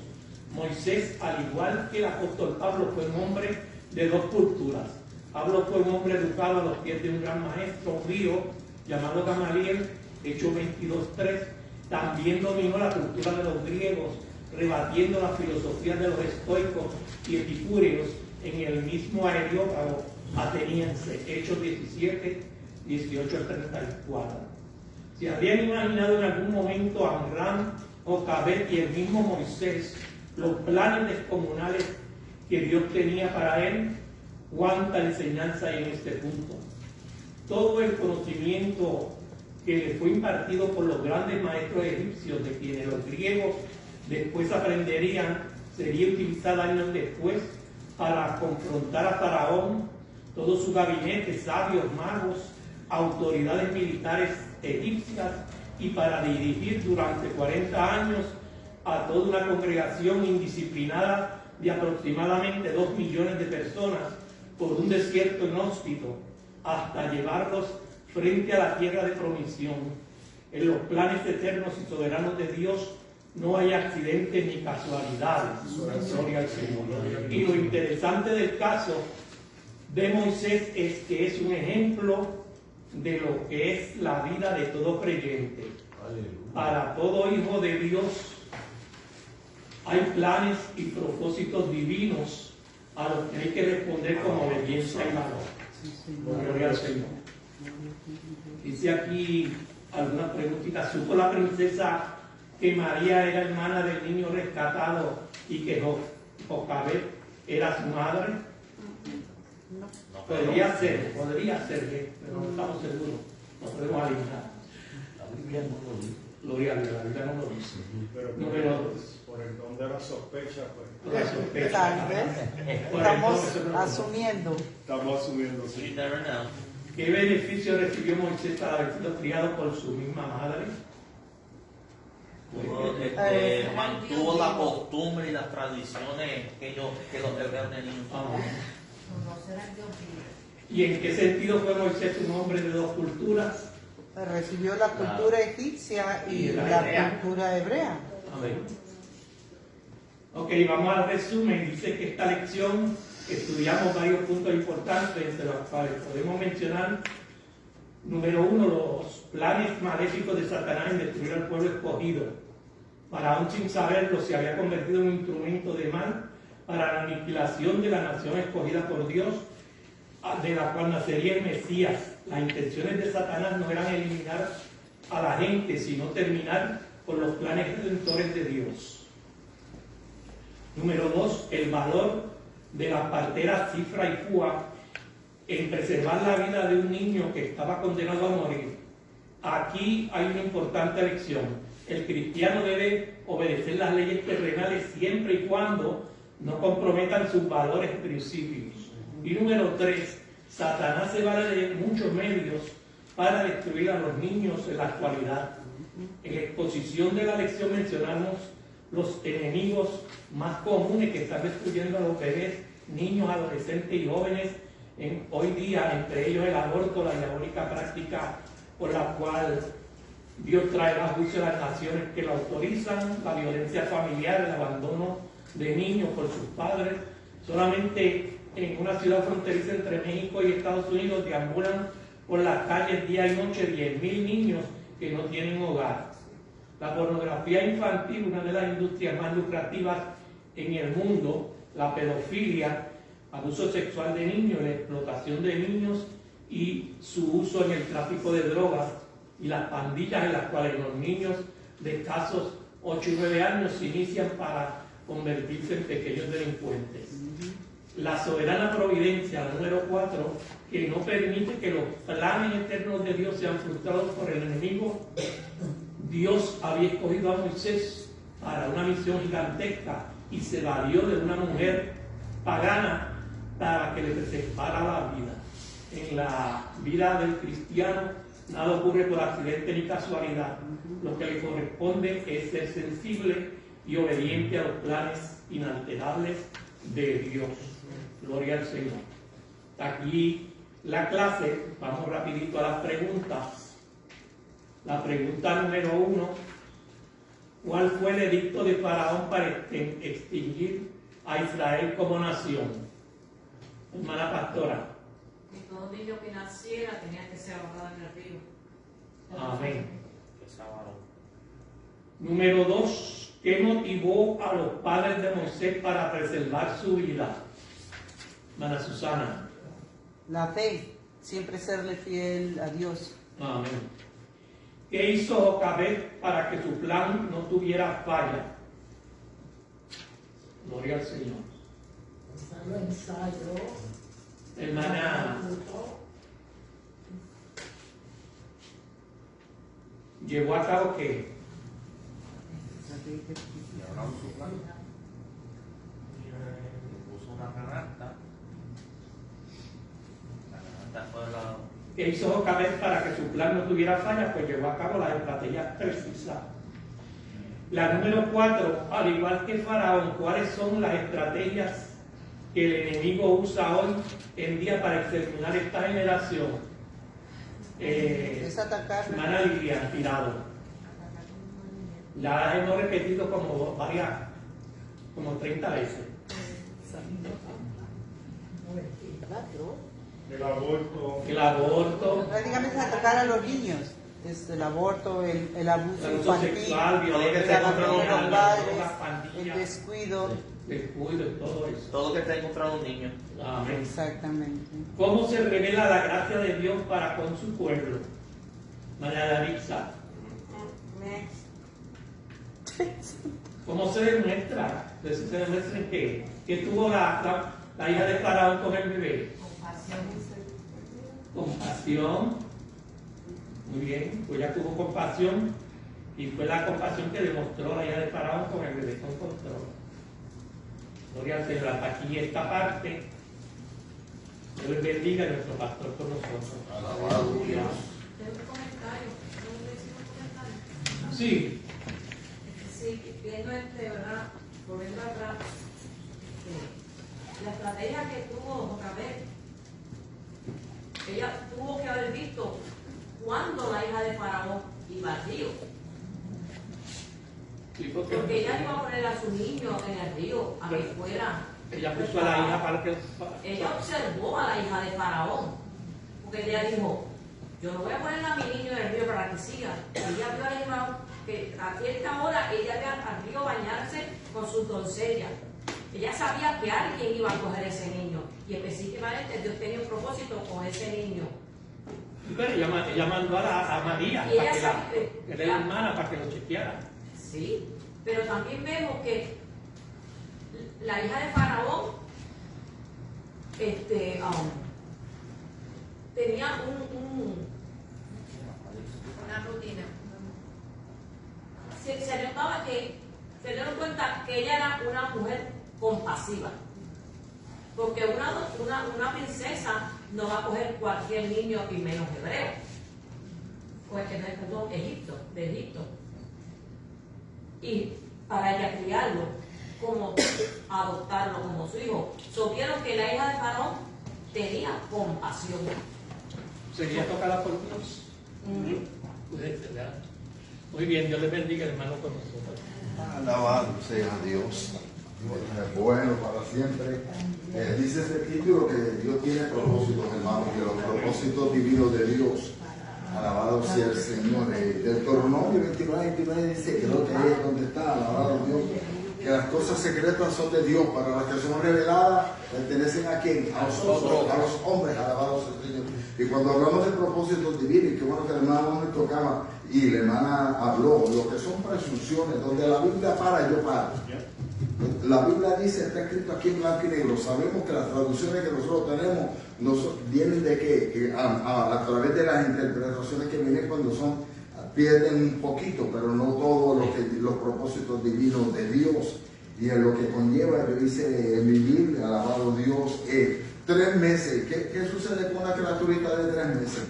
Moisés, al igual que el apóstol Pablo, fue un hombre de dos culturas. Pablo fue un hombre educado a los pies de un gran maestro judío llamado Gamaliel, Hechos 22:3. También dominó la cultura de los griegos, rebatiendo la filosofía de los estoicos y epicúreos en el mismo Areópago ateniense, Hechos 17, 18 al 34. Si habían imaginado en algún momento a Amram, Jocabed y el mismo Moisés los planes descomunales que Dios tenía para él, cuánta enseñanza hay en este punto. Todo el conocimiento que le fue impartido por los grandes maestros egipcios, de quienes los griegos después aprenderían, sería utilizado años después para confrontar a Faraón, todo su gabinete, sabios, magos, autoridades militares egipcias, y para dirigir durante 40 años a toda una congregación indisciplinada de aproximadamente 2 millones de personas por un desierto inhóspito, hasta llevarlos frente a la tierra de promisión. En los planes eternos y soberanos de Dios no hay accidentes ni casualidades. Gloria al Señor. Y lo interesante del caso de Moisés es que es un ejemplo de lo que es la vida de todo creyente. Para todo hijo de Dios hay planes y propósitos divinos a los que hay que responder con obediencia y valor. Gloria al Señor. Dice aquí alguna preguntita. ¿Supo la princesa que María era hermana del niño rescatado y que Jocabed era su madre? Podría ser, pero no estamos seguros, no podemos alinear. La Biblia no lo dice. Gloria a Dios, la Biblia no lo dice. Pero por el don de la sospecha, pues. La sospecha. Tal vez Por estamos entonces, asumiendo. Estamos asumiendo, You sí. never know. ¿Qué beneficio recibió Moisés al haber sido criado por su misma madre? Mantuvo la costumbre y las tradiciones que los hebreos tenían. ¿Y en qué sentido fue Moisés un hombre de dos culturas? Recibió la cultura egipcia y Y la la hebrea. cultura hebrea. Amén. Ok, vamos al resumen. Dice que esta lección estudiamos varios puntos importantes, de los cuales podemos mencionar. Número 1, los planes maléficos de Satanás en destruir al pueblo escogido. Para aún sin saberlo, se había convertido en un instrumento de mal para la aniquilación de la nación escogida por Dios, de la cual nacería el Mesías. Las intenciones de Satanás no eran eliminar a la gente, sino terminar con los planes redentores de Dios. Número 2, el valor de las parteras Cifra y Púa en preservar la vida de un niño que estaba condenado a morir. Aquí hay una importante lección. El cristiano debe obedecer las leyes terrenales siempre y cuando no comprometan sus valores y principios. Y número 3, Satanás se vale de muchos medios para destruir a los niños en la actualidad. En la exposición de la lección mencionamos los enemigos más comunes que están destruyendo a los bebés, niños, adolescentes y jóvenes hoy día, entre ellos el aborto, la diabólica práctica por la cual Dios traerá a juicio a las naciones que lo autorizan, la violencia familiar, el abandono de niños por sus padres. Solamente en una ciudad fronteriza entre México y Estados Unidos deambulan por las calles día y noche 10.000 niños que no tienen hogar. La pornografía infantil, una de las industrias más lucrativas en el mundo, la pedofilia, abuso sexual de niños, la explotación de niños y su uso en el tráfico de drogas, y las pandillas en las cuales los niños de escasos 8 y 9 años se inician para convertirse en pequeños delincuentes. La soberana providencia, número 4, que no permite que los planes eternos de Dios sean frustrados por el enemigo, Dios había escogido a Moisés para una misión gigantesca y se valió de una mujer pagana para que le preservara la vida. En la vida del cristiano nada ocurre por accidente ni casualidad. Lo que le corresponde es ser sensible y obediente a los planes inalterables de Dios. Gloria al Señor. Aquí la clase, vamos rapidito a las preguntas. La pregunta número 1: ¿cuál fue el edicto de Faraón para extinguir a Israel como nación? Hermana pastora. Que todo niño que naciera tenía que ser ahogado en el río. Amén. Número 2: ¿qué motivó a los padres de Moisés para preservar su vida? Hermana Susana. La fe, siempre serle fiel a Dios. Amén. ¿Qué hizo Jocabed para que su plan no tuviera falla? Gloria al Señor. Lo ensayó. Hermana, ¿llevó a cabo qué? Puso una canasta. La canasta fue la... ¿Qué hizo Jocabed para que su plan no tuviera fallas? Pues llevó a cabo las estrategias precisas. La número 4, al igual que Faraón, ¿cuáles son las estrategias que el enemigo usa hoy en día para exterminar esta generación? Es atacar. Hermana Lidia, tirado. La hemos repetido como 30 veces. El aborto. El aborto, Prácticamente es atacar a los niños. Es el aborto, el abuso el abuso infantil, sexual, violencia el abandono de contra los los padres, drogas, el pandillas, descuido. descuido y todo eso. Todo lo que está encontrado un niño. Amén. Exactamente. ¿Cómo se revela la gracia de Dios para con su pueblo? María Daritza. ¿Cómo se demuestra? ¿Se demuestra en qué? ¿Qué tuvo la hija de Faraón con el bebé? Compasión. Muy bien, pues ella tuvo compasión y fue la compasión que demostró la hija de Faraón con el bebé con control. Gloria al Señor. Hasta aquí esta parte. Dios les bendiga y nuestro pastor con nosotros. Alabado Dios. Tengo un comentario. ¿Tengo que decir un comentario? Sí. Sí, viendo ¿verdad? Volviendo atrás, la estrategia que tuvo Jocabed, ella tuvo que haber visto cuándo la hija de Faraón iba al río. Sí, Porque ella iba a poner a su niño en el río, a que fuera. Ella puso a la hija para que... Ella observó a la hija de Faraón, porque ella dijo, yo no voy a poner a mi niño en el río para que siga. Ella vio a la hija que a cierta hora ella iba al río a bañarse con sus doncellas. Ella sabía que alguien iba a coger ese niño, y específicamente Dios tenía un propósito con ese niño. Pero ella mandó a María, Y ella para sabe que era la hermana, para que lo chequeara. Sí, pero también vemos que la hija de Faraón tenía una rutina. Se notaba que, se dieron cuenta que ella era una mujer compasiva. Porque una princesa no va a coger cualquier niño y menos hebreo. Perdón, de Egipto. Y para ella criarlo, como adoptarlo como su hijo. Supieron que la hija de Faraón tenía compasión. ¿Sería tocada por Dios? Puede ser, ¿verdad? Muy bien, Dios les bendiga, hermano, con nosotros. Alabado sea Dios. Es bueno para siempre. Dice este título que Dios tiene propósitos, hermano, que los propósitos divinos de Dios. Alabado sea el Señor. Del Deuteronomio 29 dice, creo que ahí es donde está, alabado Dios, que las cosas secretas son de Dios, para las que son reveladas pertenecen a quién, a nosotros, a los hombres, alabados sea el Señor. Y cuando hablamos de propósitos divinos, qué bueno que la hermana me tocaba y la hermana habló, lo que son presunciones, donde la Biblia para, yo paro. La Biblia dice, está escrito aquí en blanco y negro. Sabemos que las traducciones que nosotros tenemos vienen de que a través de las interpretaciones que vienen cuando son pierden un poquito, pero no todos los propósitos divinos de Dios. Y en lo que conlleva, que dice en mi Biblia, alabado Dios, 3 meses. ¿Qué sucede con una criaturita de 3 meses?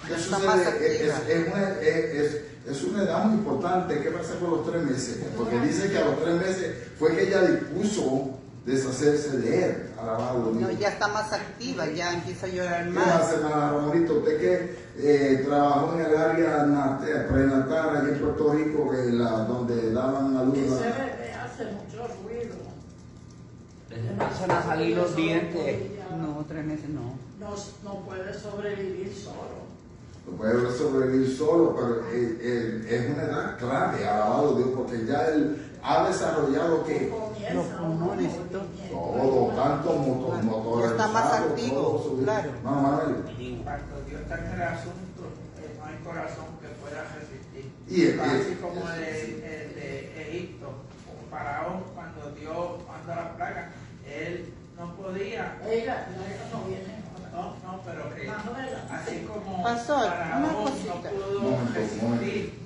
¿Qué sucede? Es una edad muy importante. ¿Qué pasa con los 3 meses? Porque dice que a los 3 meses fue que ella dispuso deshacerse de él. Alabado Dios. No, ya está más activa, ya empieza a llorar ¿Qué más. hace, hermana Ramonito? Usted que trabajó en el área prenatal allí en Puerto Rico, donde daban a luz. Ese bebé hace mucho ruido. Empiezan a salir los dientes. No, 3 meses no. No puede sobrevivir solo. No puede sobrevivir solo, pero es una edad clave, alabado Dios, porque ya él ha desarrollado que Los pulmones y todo. todo, tanto motores. Ya está más activo, claro. No, Manuel. Cuando Dios está en el asunto, no hay corazón que pueda resistir. Y así como el de Egipto, como Faraón, cuando Dios manda la plaga, él no podía. Ella no viene. No, pero que Manuela. así como Pastor, Faraón una no cosita. pudo resistir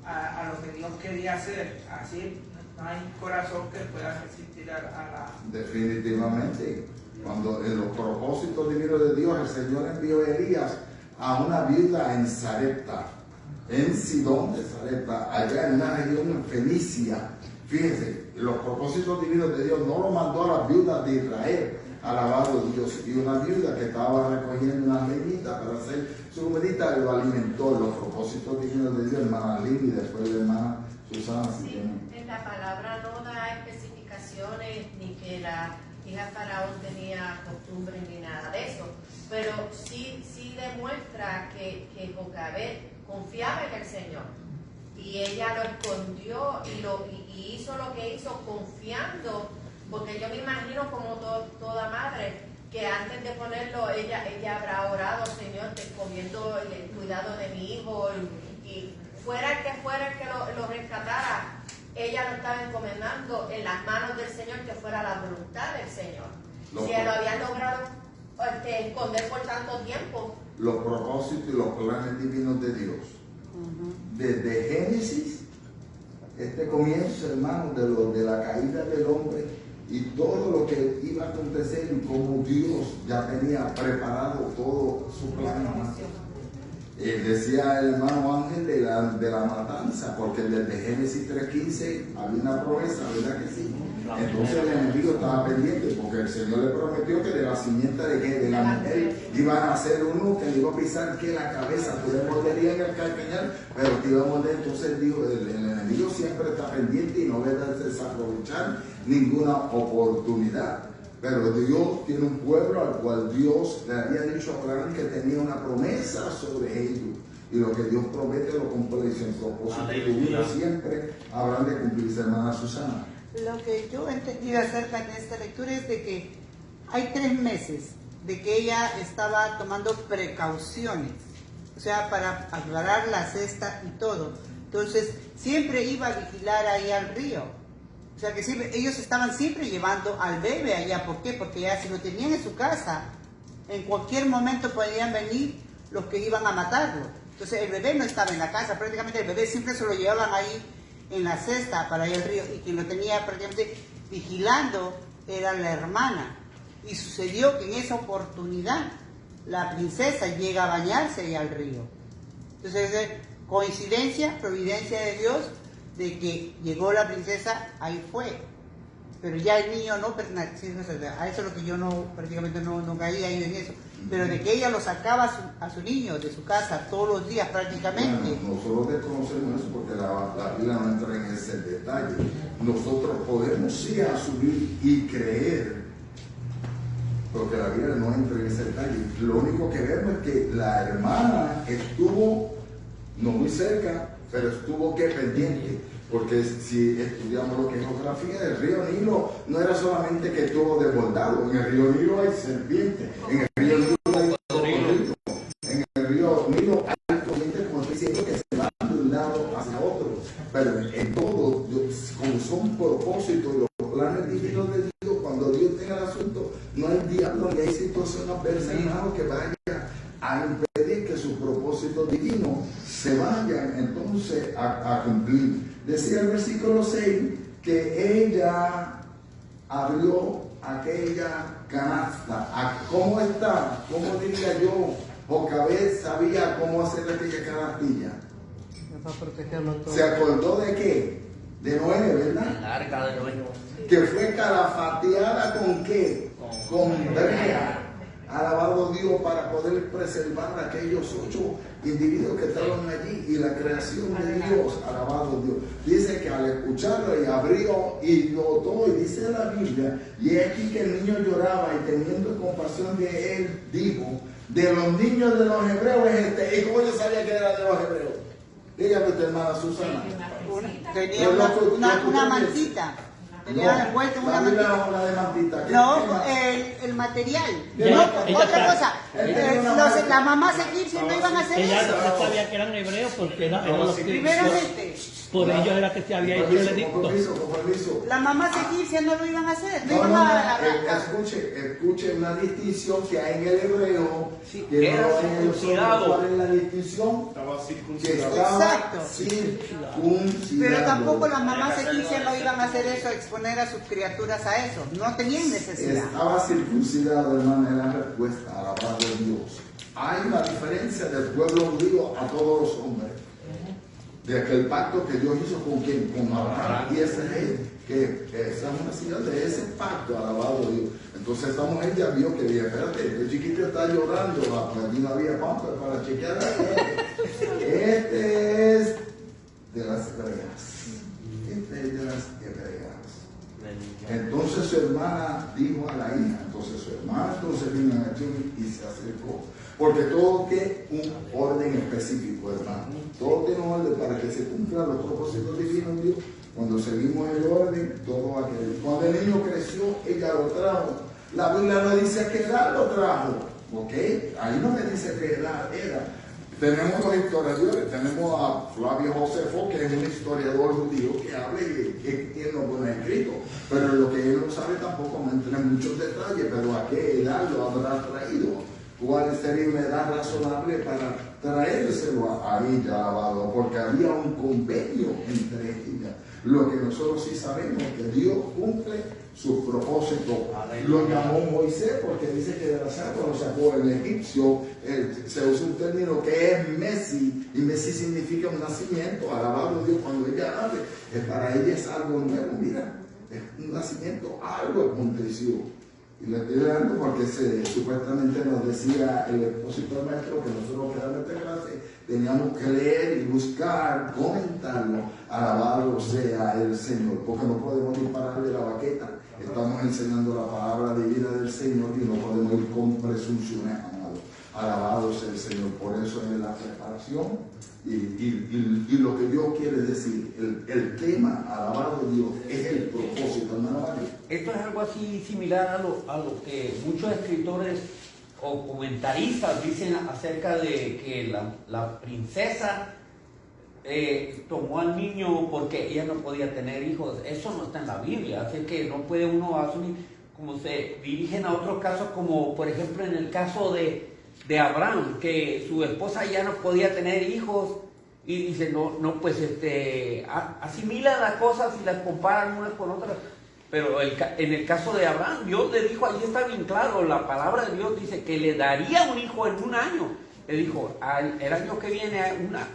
a lo que Dios quería hacer, así no hay corazón que pueda resistir a la... Definitivamente, cuando en los propósitos divinos de Dios, el Señor envió a Elías a una viuda en Sarepta, en Sidón de Sarepta, allá en una región fenicia. Fíjense, los propósitos divinos de Dios no lo mandó a las viudas de Israel, alabado Dios, y una viuda que estaba recogiendo unas leñitas para hacer su comidita, lo alimentó. Los propósitos divinos de Dios, hermana Lili, y después de hermana Susana. Sí, en la palabra no da especificaciones ni que la hija Faraón tenía costumbre ni nada de eso, pero sí demuestra que Jocabed confiaba en el Señor y ella lo escondió y hizo lo que hizo confiando, porque yo me imagino como toda madre que antes de ponerlo ella habrá orado: Señor, te encomiendo el cuidado de mi hijo, y fuera el que lo rescatara, ella lo estaba encomendando en las manos del Señor, que fuera la voluntad del Señor. Si lo habían logrado esconder por tanto tiempo. Los propósitos y los planes divinos de Dios. Desde Génesis, este comienzo, hermano, de la caída del hombre y todo lo que iba a acontecer y cómo Dios ya tenía preparado todo su plan. Decía el hermano Ángel de la matanza, porque desde Génesis 3:15 había una promesa, ¿verdad que sí? Entonces el enemigo estaba pendiente, porque el Señor le prometió que de la simiente de la mujer iban a hacer uno que le iba a pisar que la cabeza, tú le morderías en el calcañar, pero te iba a morder. Entonces dijo, el enemigo siempre está pendiente y no debe desaprovechar ninguna oportunidad. Pero Dios tiene un pueblo al cual Dios le había dicho a Abraham que tenía una promesa sobre ellos. Y lo que Dios promete lo cumple, y su propósito divino siempre habrán de cumplirse, hermana Susana. Lo que yo he entendido acerca de esta lectura es de que hay 3 meses de que ella estaba tomando precauciones, o sea, para aclarar la cesta y todo. Entonces, siempre iba a vigilar ahí al río. O sea, que siempre, ellos estaban siempre llevando al bebé allá. ¿Por qué? Porque ya si lo tenían en su casa, en cualquier momento podían venir los que iban a matarlo. Entonces, el bebé no estaba en la casa, prácticamente el bebé siempre se lo llevaban ahí en la cesta para ir al río, y quien lo tenía prácticamente vigilando era la hermana. Y sucedió que en esa oportunidad la princesa llega a bañarse ahí al río. Entonces, coincidencia, providencia de Dios, de que llegó la princesa, ahí fue. Pero ya el niño no pertenecía a eso, es lo que yo prácticamente no caí ahí en eso. Pero de que ella lo sacaba a su niño de su casa todos los días prácticamente. Bueno, nosotros desconocemos eso porque la Biblia no entra en ese detalle. Nosotros podemos sí asumir y creer, porque la Biblia no entra en ese detalle. Lo único que vemos es que la hermana estuvo, no muy cerca, pero estuvo que pendiente. Porque si estudiamos lo que es geografía, el río Nilo no era solamente que estuvo desbordado. En el río Nilo hay serpientes, en el río Nilo hay cocodrilos, en el río Nilo hay corrientes, como estoy diciendo, que se van de un lado hacia otro. Pero en todo, como son propósitos y los planes divinos de Dios, cuando Dios tenga el asunto, no hay diablo ni hay situación adversa, hermano, que vaya a impedir impedir que sus propósitos divinos se vayan entonces a cumplir. Decía el versículo 6 que ella abrió aquella canasta. ¿Cómo está? ¿Cómo diría yo? Jocabed sabía cómo hacer aquella canastilla. Para protegerlo todo. ¿Se acordó de qué? De Noé, ¿verdad? El arca de Noé. Que fue calafateada con qué? Con brea. Alabado Dios, para poder preservar a aquellos 8 individuos que estaban allí y la creación de Dios. Alabado Dios. Dice que al escucharlo y abrió y notó, y dice la Biblia, y es aquí que el niño lloraba y teniendo compasión de él, dijo, de los niños de los hebreos es este. ¿Y cómo yo sabía que era de los hebreos? Dígame usted, hermana Susana. Tenía una mantita. Tenía envuelto una mantita. No, el material. Otra cosa. La mamá Egipcia no iban a hacer eso. Ella sabía que eran hebreos porque eran los que... Primeramente. Por ellos era que se había hecho el edicto. Compromiso. Las mamás egipcias no lo iban a hacer. Escuche una distinción que hay en el hebreo. Sí, que era no circuncidado. ¿Cuál es la distinción? Estaba Que circuncidado. estaba Exacto. circuncidado. Pero tampoco las mamás egipcias no iban a hacer eso, exponer a sus criaturas a eso. No tenían necesidad. Estaba circuncidado, hermano, en la respuesta, alabado Dios. Hay una diferencia del pueblo judío a todos los hombres. De aquel pacto que Dios hizo con quien, con Abraham, y ese rey, que esa es una señal de ese pacto, alabado Dios. Entonces esta mujer ya vio que dije, espérate, el chiquito está llorando, pues allí no había pan para chequear. Este es de las hebreas. Este es de las hebreas. Entonces su hermana dijo a la hija, entonces su hermana vino a acción y se acercó. Porque todo tiene un orden específico, hermano. Todo tiene un orden para que se cumplan los propósitos divinos de Dios. Cuando seguimos el orden, todo va a querer. Cuando el niño creció, ella lo trajo. La Biblia no dice que edad lo trajo. ¿Ok? Ahí no me dice que edad era. Tenemos los historiadores, tenemos a Flavio Josefo, que es un historiador judío que habla y que tiene los buenos escritos, pero lo que él no sabe tampoco me entra en muchos detalles, pero a qué edad lo habrá traído, cuál sería una edad razonable para traérselo a ella, alabado, porque había un convenio entre ellas. Lo que nosotros sí sabemos es que Dios cumple sus propósitos. Lo llamó Moisés porque dice que de la sangre lo sacó el egipcio. Se usa un término que es Messi, y Messi significa un nacimiento. Alabado Dios, cuando ella habla, para ella es algo nuevo. Mira, es un nacimiento, algo aconteció. Y le estoy dando porque supuestamente nos decía el expositor maestro que nosotros que damos esta clase teníamos que leer y buscar, comentarlo. Alabado sea el Señor, porque no podemos ir pararle la baqueta. Estamos enseñando la palabra divina del Señor y no podemos ir con presunciones, amado. Alabado sea el Señor. Por eso es la preparación y lo que Dios quiere decir. El tema, alabado Dios, es el propósito, hermano Mario. Esto es algo así similar a lo que muchos escritores o comentaristas dicen acerca de que la princesa tomó al niño porque ella no podía tener hijos. Eso no está en la Biblia, así que no puede uno asumir. Como se dirigen a otros casos, como por ejemplo en el caso de Abraham, que su esposa ya no podía tener hijos, y dice, pues asimila las cosas y las comparan unas con otras. Pero en el caso de Abraham, Dios le dijo, allí está bien claro, la palabra de Dios dice que le daría un hijo en un año. Le dijo, el año que viene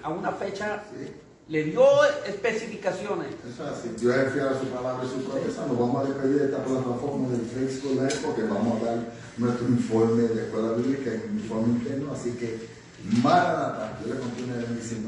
a una fecha, sí. Le dio especificaciones. Eso es así. Dios es fiel a su palabra y su promesa. Nos vamos a despedir de esta plataforma del Facebook Live porque vamos a dar nuestro informe de escuela bíblica, un informe interno. Así que, Maranatha, yo le continúo bendiciendo.